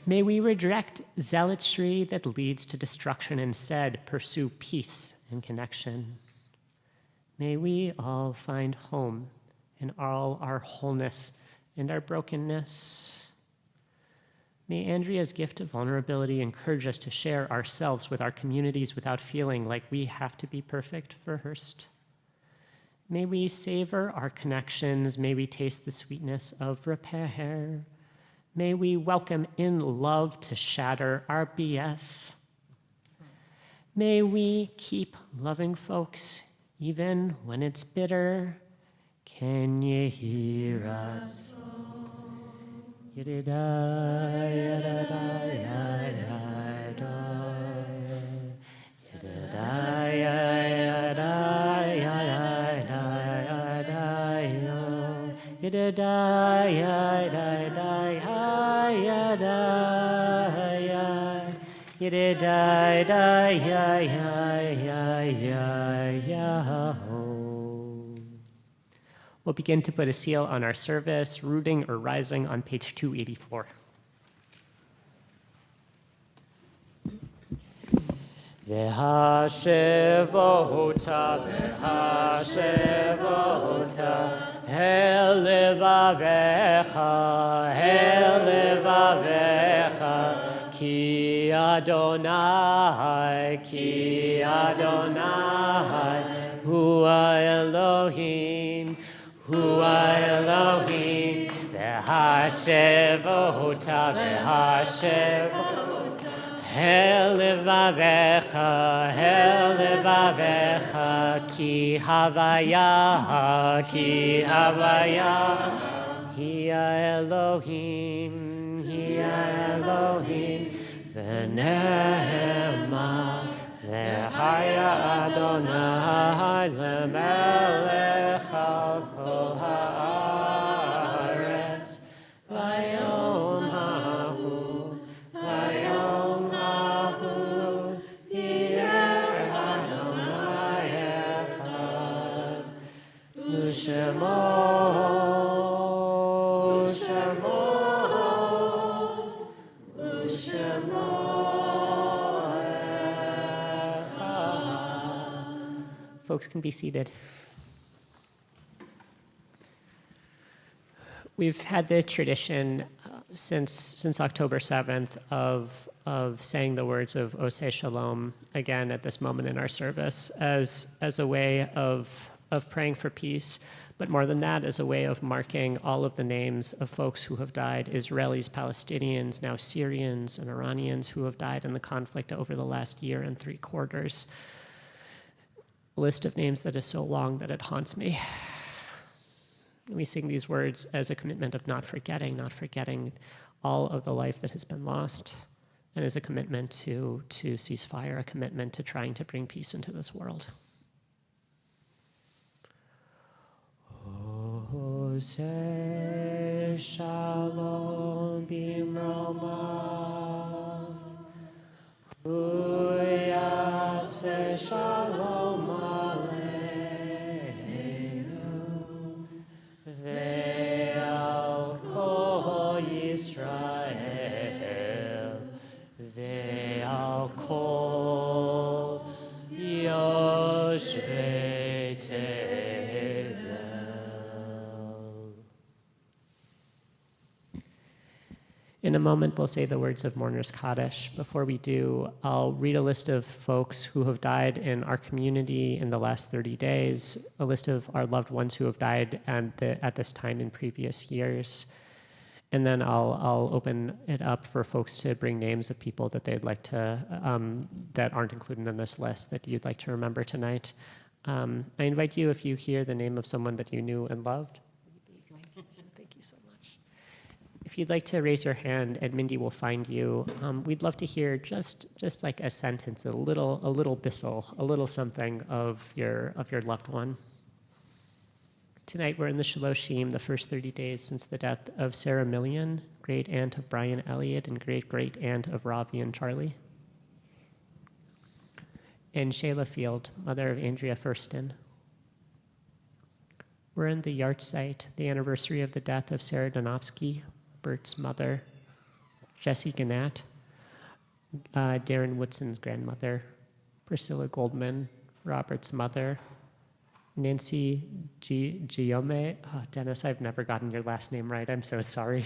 May we reject zealotry that leads to destruction and instead pursue peace and connection. May we all find home in all our wholeness and our brokenness. May Andrea's gift of vulnerability encourage us to share ourselves with our communities without feeling like we have to be perfect first. May we savor our connections. May we taste the sweetness of repair. May we welcome in love to shatter our BS. May we keep loving folks even when it's bitter. Can you hear us? Yididai, yididai, yididai, yididai, yididai, yididai, yididai, yididai, We'll begin to put a seal on our service, rooting or rising on page 284. V'hashevota, v'hashevota, el levavecha, ki Adonai, hua Elohim, v'hashevota, Helevavecha, ki havaya, Hia Elohim, v'nehema, v'chaya Adonai, lemelech al kol haaretz, vayom hahu, Folks can be seated. We've had the tradition since October 7th of saying the words of Oseh Shalom again at this moment in our service as a way of praying for peace, but more than that, as a way of marking all of the names of folks who have died, Israelis, Palestinians, now Syrians and Iranians who have died in the conflict over the last year and 3 quarters. A list of names that is so long that it haunts me. We sing these words as a commitment of not forgetting all of the life that has been lost, and as a commitment to ceasefire, a commitment to trying to bring peace into this world. Oseh Shalom bimromav, Uyaseh Shalom aleichem. In a moment, we'll say the words of Mourner's Kaddish. Before we do, I'll read a list of folks who have died in our community in the last 30 days, a list of our loved ones who have died at this time in previous years. And then I'll open it up for folks to bring names of people that they'd like to, that aren't included in this list that you'd like to remember tonight. I invite you, if you hear the name of someone that you knew and loved, thank you so much. If you'd like to raise your hand, and Mindy will find you, we'd love to hear just like a sentence, a little bissel, a little something of your loved one. Tonight we're in the Shaloshim, the first 30 days since the death of Sarah Millian, great aunt of Brian Elliott and great aunt of Ravi and Charlie. And Shayla Field, mother of Andrea Furston. We're in the yahrzeit, the anniversary of the death of Sarah Donofsky, Bert's mother, Jessie Gannat, Darren Woodson's grandmother, Priscilla Goldman, Robert's mother, Nancy Guillaume. Oh, Dennis, I've never gotten your last name right. I'm so sorry.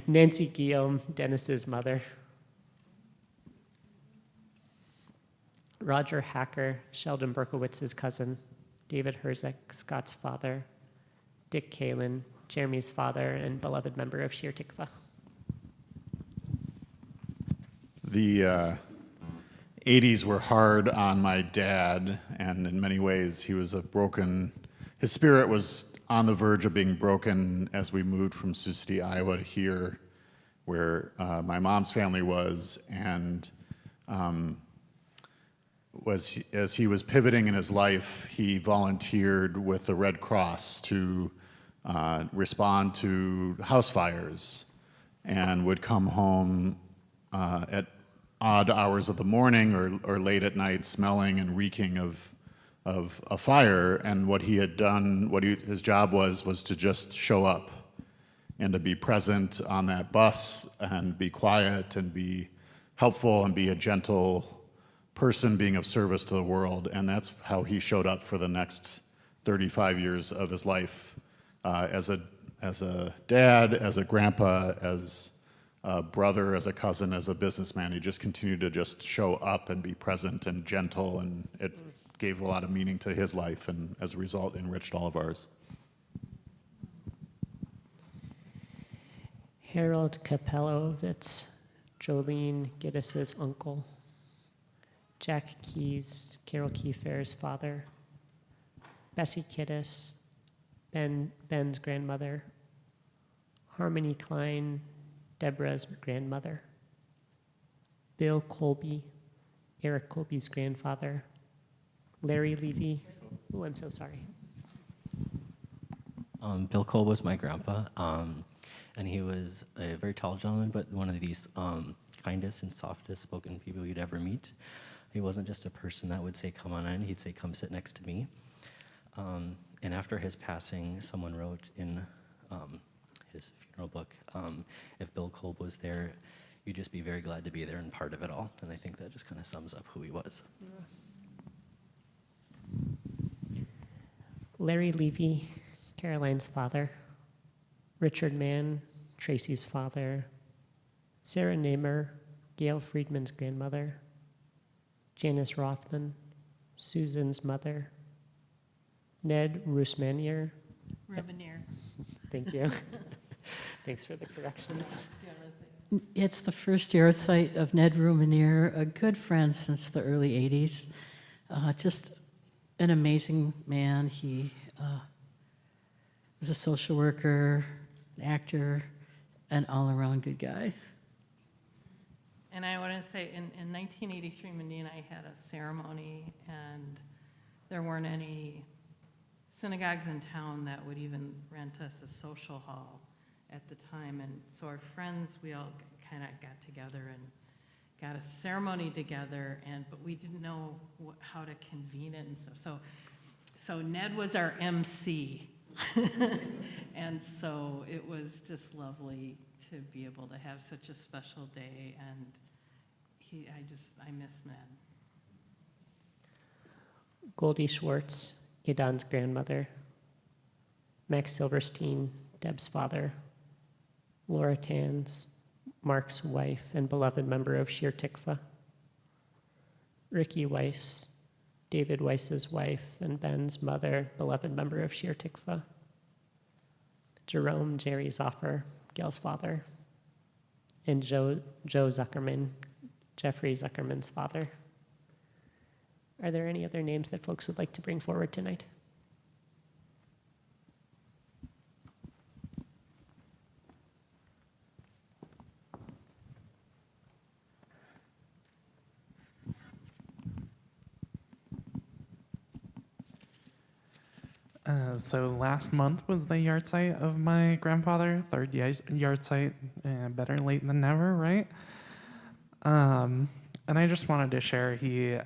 Nancy Guillaume, Dennis's mother. Roger Hacker, Sheldon Berkowitz's cousin. David Herzek, Scott's father. Dick Kalin, Jeremy's father and beloved member of Shir Tikva. The 80s were hard on my dad, and in many ways his spirit was on the verge of being broken as we moved from Sioux City, Iowa to here, where my mom's family was, and as he was pivoting in his life, he volunteered with the Red Cross to respond to house fires, and would come home at odd hours of the morning or late at night, smelling and reeking of a fire. And what he had done, his job was to just show up and to be present on that bus and be quiet and be helpful and be a gentle person being of service to the world. And that's how he showed up for the next 35 years of his life, as a dad, as a grandpa, as a brother, as a cousin, as a businessman. He just continued to just show up and be present and gentle, and it gave a lot of meaning to his life, and as a result enriched all of ours. Harold Kapelowitz, Jolene Giddis's uncle. Jack Keyes, Carol Kiefer's father. Bessie Kiddis, Ben's grandmother. Harmony Klein, Deborah's grandmother. Bill Colby, Eric Colby's grandfather. Larry Levy. Oh, I'm so sorry. Bill Cole was my grandpa, and he was a very tall gentleman, but one of these kindest and softest spoken people you'd ever meet. He wasn't just a person that would say, "Come on in," he'd say, "Come sit next to me." And after his passing, someone wrote in his funeral book, if Bill Kolb was there, you'd just be very glad to be there and part of it all. And I think that just kind of sums up who he was. Larry Levy, Caroline's father. Richard Mann, Tracy's father. Sarah Namer, Gail Friedman's grandmother. Janice Rothman, Susan's mother. Ned Rusmanier. Reveneer. Thank you. Thanks for the corrections. It's the first yahrzeit of Ned Rumanier, a good friend since the early 80s. Just an amazing man. He was a social worker, an actor, an all-around good guy. And I want to say, in 1983, Mindy and I had a ceremony, and there weren't any synagogues in town that would even rent us a social hall at the time. And so our friends, we all kind of got together and got a ceremony together, but we didn't know how to convene it and stuff. So Ned was our MC. And so it was just lovely to be able to have such a special day, and I miss Ned. Goldie Schwartz, Idan's grandmother. Max Silverstein, Deb's father. Laura Tans, Mark's wife and beloved member of Shir Tikva. Ricky Weiss, David Weiss's wife and Ben's mother, beloved member of Shir Tikva. Jerome Jerry Zoffer, Gail's father. And Joe Zuckerman, Jeffrey Zuckerman's father. Are there any other names that folks would like to bring forward tonight? So last month was the yard site of my grandfather, third yard site, better late than never, right? And I just wanted to share, he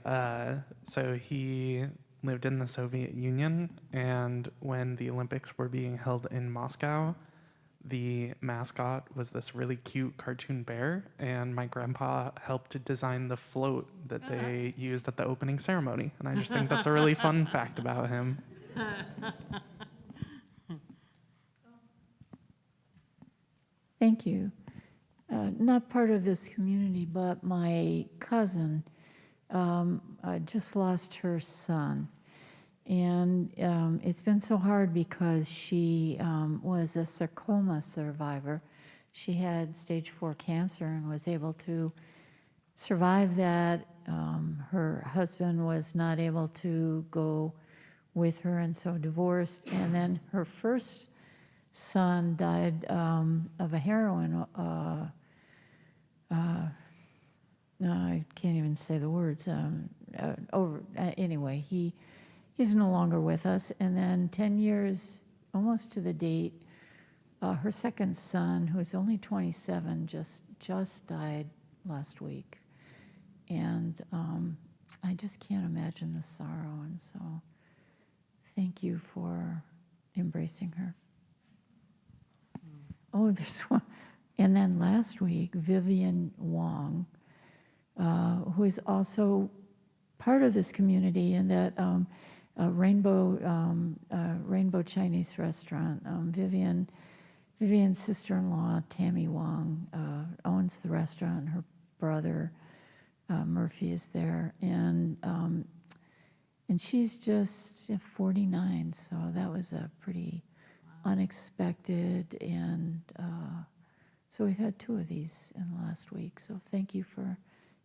lived in the Soviet Union, and when the Olympics were being held in Moscow, the mascot was this really cute cartoon bear, and my grandpa helped to design the float that they used at the opening ceremony. And I just think that's a really fun fact about him. Thank you. Not part of this community, but my cousin just lost her son. And it's been so hard because she was a sarcoma survivor. She had stage 4 cancer and was able to survive that. Her husband was not able to go with her, and so divorced. And then her first son died of a heroin. No, I can't even say the words. Anyway, he's no longer with us. And then 10 years, almost to the date, her second son, who's only 27, just died last week. And I just can't imagine the sorrow. And so thank you for embracing her. Oh, there's one. And then last week, Vivian Wong, who is also part of this community in that Rainbow Chinese restaurant. Vivian's sister-in-law, Tammy Wong, owns the restaurant. Her brother, Murphy, is there. And she's just 49, so that was a pretty unexpected, and so we've had 2 of these in the last week. So thank you for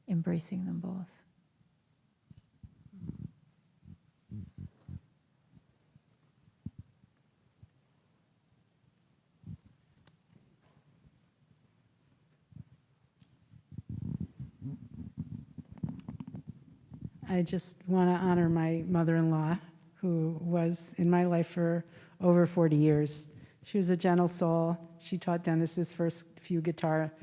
embracing them both. I just want to honor my mother-in-law, who was in my life for over 40 years. She was a gentle soul. She taught Dennis his first few guitar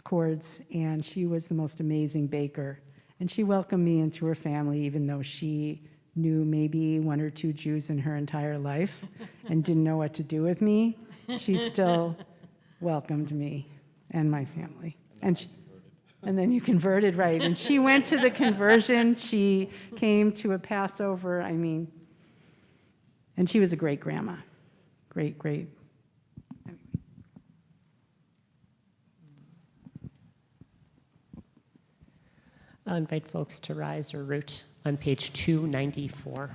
chords, and she was the most amazing baker. And she welcomed me into her family, even though she knew maybe 1 or 2 Jews in her entire life and didn't know what to do with me. She still welcomed me and my family. And then you converted, right. And she went to the conversion. She came to a Passover. And she was a great grandma. Great. Anyway. I'll invite folks to rise or root on page 294.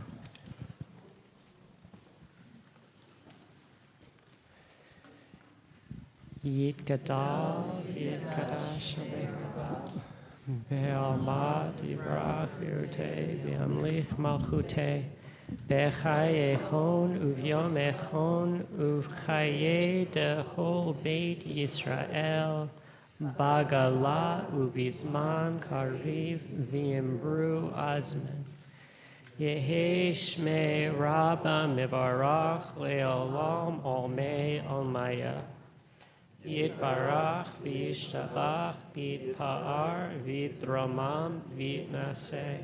Yitkadav, Yitkadash, Be'almad, Yibrachute, V'amlich Malchute, Be'chaye Echon, Uvyom Echon, Uvchaye de Chol Beit Yisrael, Bagala, Uvizman, Kariv, V'imbru Azman. Yehi Shmei Rabba Mivarach, Le'olam Olmei Olmaya. Yitbarach, V'yishtabach, V'yitpa'ar, V'yitramam, V'yitnaseh,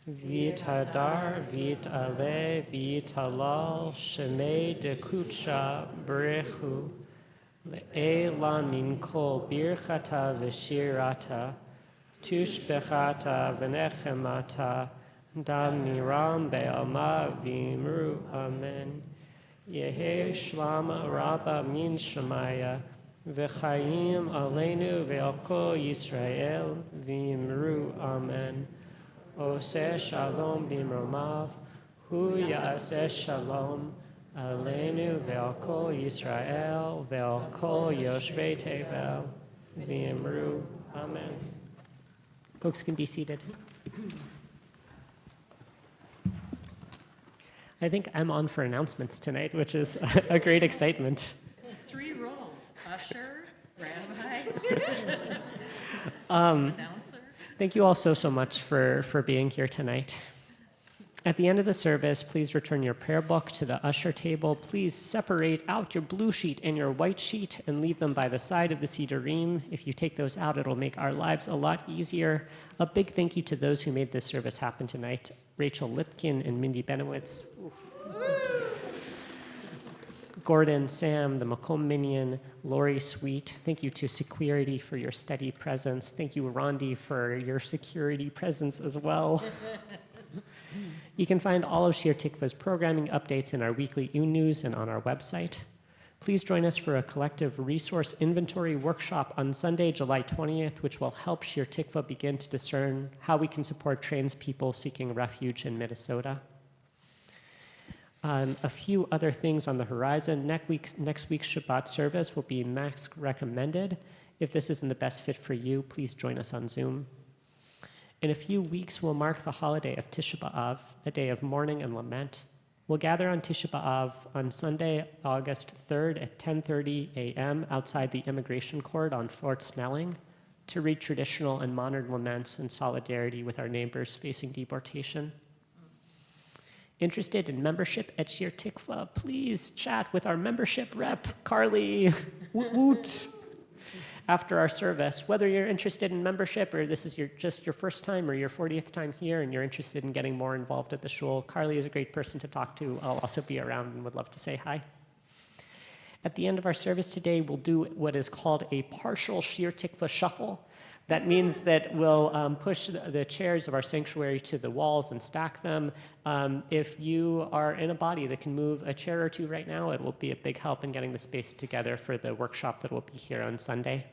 V'yithadar, V'yit'aleh, V'yitalal, Shemei Dekutsha, Brechu, Le'ela Ninkol, Birchata V'shirata, Tushbechata V'nechemata, Damiram Be'alma V'imru, Amen. Yehi Shlama Rabba Min Shemaya, V'chaim Aleinu Ve'al Kol Yisrael, V'imru Amen. Oseh Shalom Bimromav, Hu Ya'aseh Shalom, Aleinu Ve'al Kol Yisrael, Ve'al Kol Yoshvei Tevel, V'imru Amen. Folks can be seated. I think I'm on for announcements tonight, which is a great excitement. 3 roles, usher, rabbi, announcer. Thank you all so much for being here tonight. At the end of the service, please return your prayer book to the usher table. Please separate out your blue sheet and your white sheet and leave them by the side of the Sidurim. If you take those out, it'll make our lives a lot easier. A big thank you to those who made this service happen tonight. Rachel Lipkin and Mindy Benowitz. Gordon, Sam, the Macomb Minion, Lori Sweet. Thank you to Security for your steady presence. Thank you, Rondi, for your security presence as well. You can find all of Shir Tikva's programming updates in our weekly e-news and on our website. Please join us for a collective resource inventory workshop on Sunday, July 20th, which will help Shir Tikva begin to discern how we can support trans people seeking refuge in Minnesota. A few other things on the horizon. Next week's Shabbat service will be mask recommended. If this isn't the best fit for you, please join us on Zoom. In a few weeks, we'll mark the holiday of Tisha B'Av, a day of mourning and lament. We'll gather on Tisha B'Av on Sunday, August 3rd at 10:30 a.m. outside the Immigration Court on Fort Snelling to read traditional and modern laments in solidarity with our neighbors facing deportation. Interested in membership at Shir Tikva, please chat with our membership rep, Carly. Woot woot. After our service, whether you're interested in membership or this is just your first time or your 40th time here and you're interested in getting more involved at the shul, Carly is a great person to talk to. I'll also be around and would love to say hi. At the end of our service today, we'll do what is called a partial Shir Tikva shuffle. That means that we'll push the chairs of our sanctuary to the walls and stack them. If you are in a body that can move a chair or two right now, it will be a big help in getting the space together for the workshop that will be here on Sunday.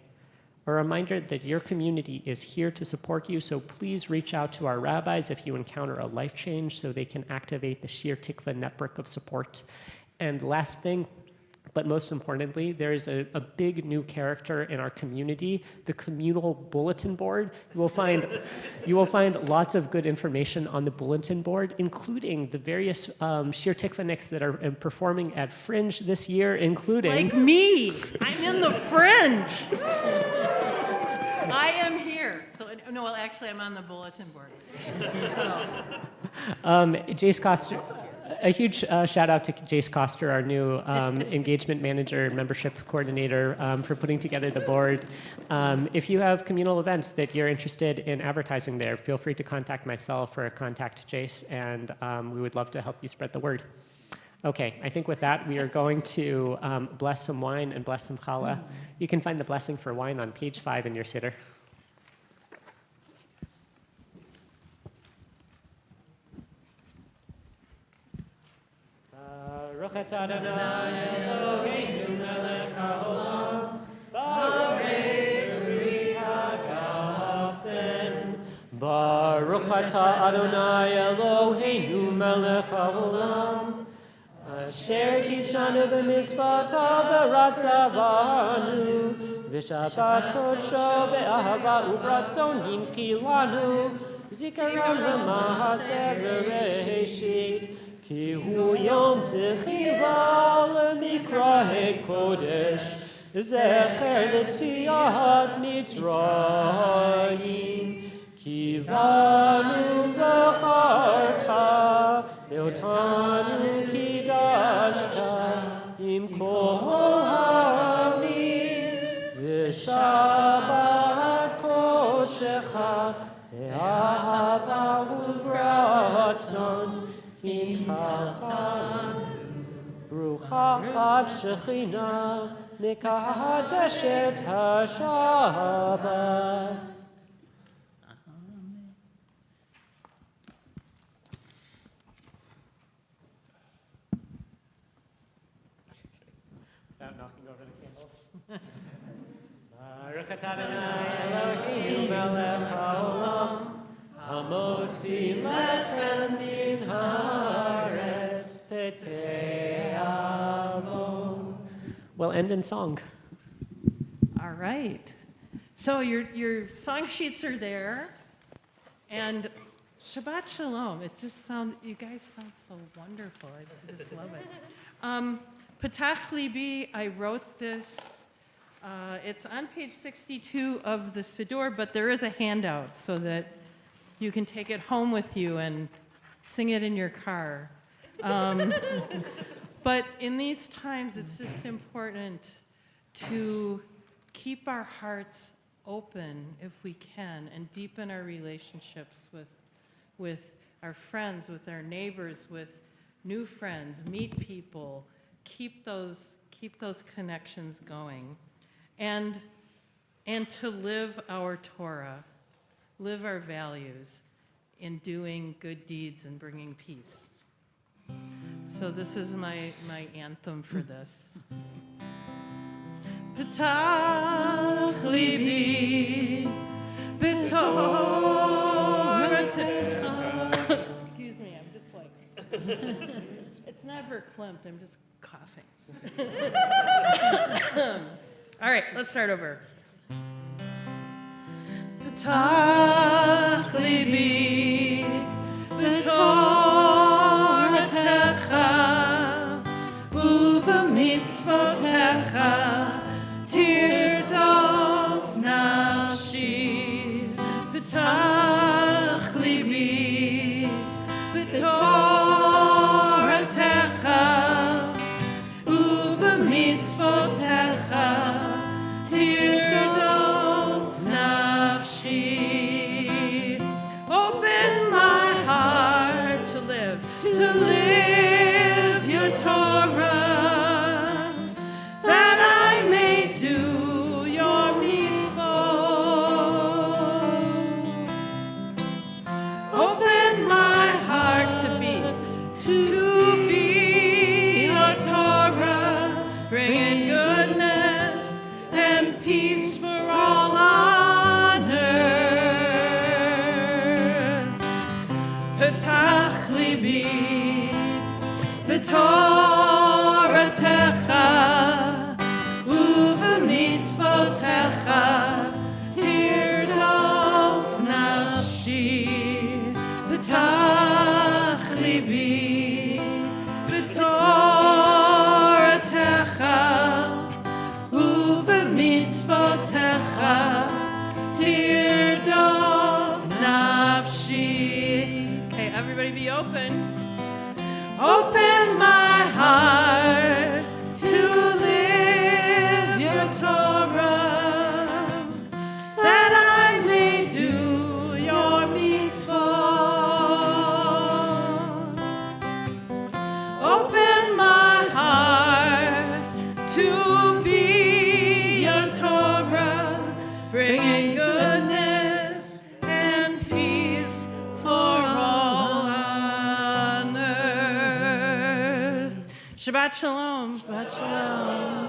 A reminder that your community is here to support you, so please reach out to our rabbis if you encounter a life change so they can activate the Shir Tikva network of support. And last thing, but most importantly, there is a big new character in our community, the communal bulletin board. You will find lots of good information on the bulletin board, including the various Shir Tikvaniks that are performing at Fringe this year, including... Like me, I'm in the Fringe. I am here. So, no, well, actually, I'm on the bulletin board. So. Jace Coster, a huge shout out to Jace Coster, our new engagement manager, membership coordinator, for putting together the board. If you have communal events that you're interested in advertising there, feel free to contact myself or contact Jace, and we would love to help you spread the word. Okay, I think with that, we are going to bless some wine and bless some challah. You can find the blessing for wine on page 5 in your siddur. Baruch atah Adonai Eloheinu melech haolam, barei b'ri hagafen. Baruch atah Adonai Eloheinu melech haolam, asher kishanu b'mitzvotav v'ratzavanu, v'shabbat kodsho be'ahava uvratzon yimchi lanu, zikaron l'maaser b'reishit, ki hu yom techira l'mikrahei kodesh, zecher l'tziat mitzrayim, ki vanu v'charta, leotanu kidashta, im kol ha'amim, v'shabbat kodshecha, le'ahava uvratzon, Brucha at Shechina, Mekadeshet HaShabbat. without knocking over the candles. Baruch atah Adonai Eloheinu melech haolam, hamotzi lechem min haaretz b'tei avon. We'll end in song. All right. So your song sheets are there, and Shabbat Shalom. It just sounds, you guys sound so wonderful. I just love it. Patach Libi, I wrote this. It's on page 62 of the Siddur, but there is a handout so that you can take it home with you and sing it in your car. But in these times, it's just important to keep our hearts open if we can and deepen our relationships with our friends, with our neighbors, with new friends, meet people, keep those connections going. And to live our Torah, live our values in doing good deeds and bringing peace. So this is my anthem for this. P'tach libi b'toratecha. Excuse me, I'm just like, it's not verklempt, I'm just coughing. All right, let's start over. P'tach libi b'toratecha u'v'mitzvotecha tirdof nafshi. P'tach libi b'toratecha u'v'mitzvotecha tirdof nafshi. Open my heart to live your Torah, that I may do your mitzvot. Open my heart to be your Torah, bringing goodness and peace for all on earth. P'tach libi b'toratecha u'v'mitzvotecha tirdof nafshi. P'tach libi b'toratecha u'v'mitzvotecha tirdof nafshi. Okay, everybody be open. Open my heart to live your Torah, that I may do your mitzvot. Open my heart to be your Torah, bringing goodness and peace for all on earth. Shabbat Shalom. Shabbat Shalom.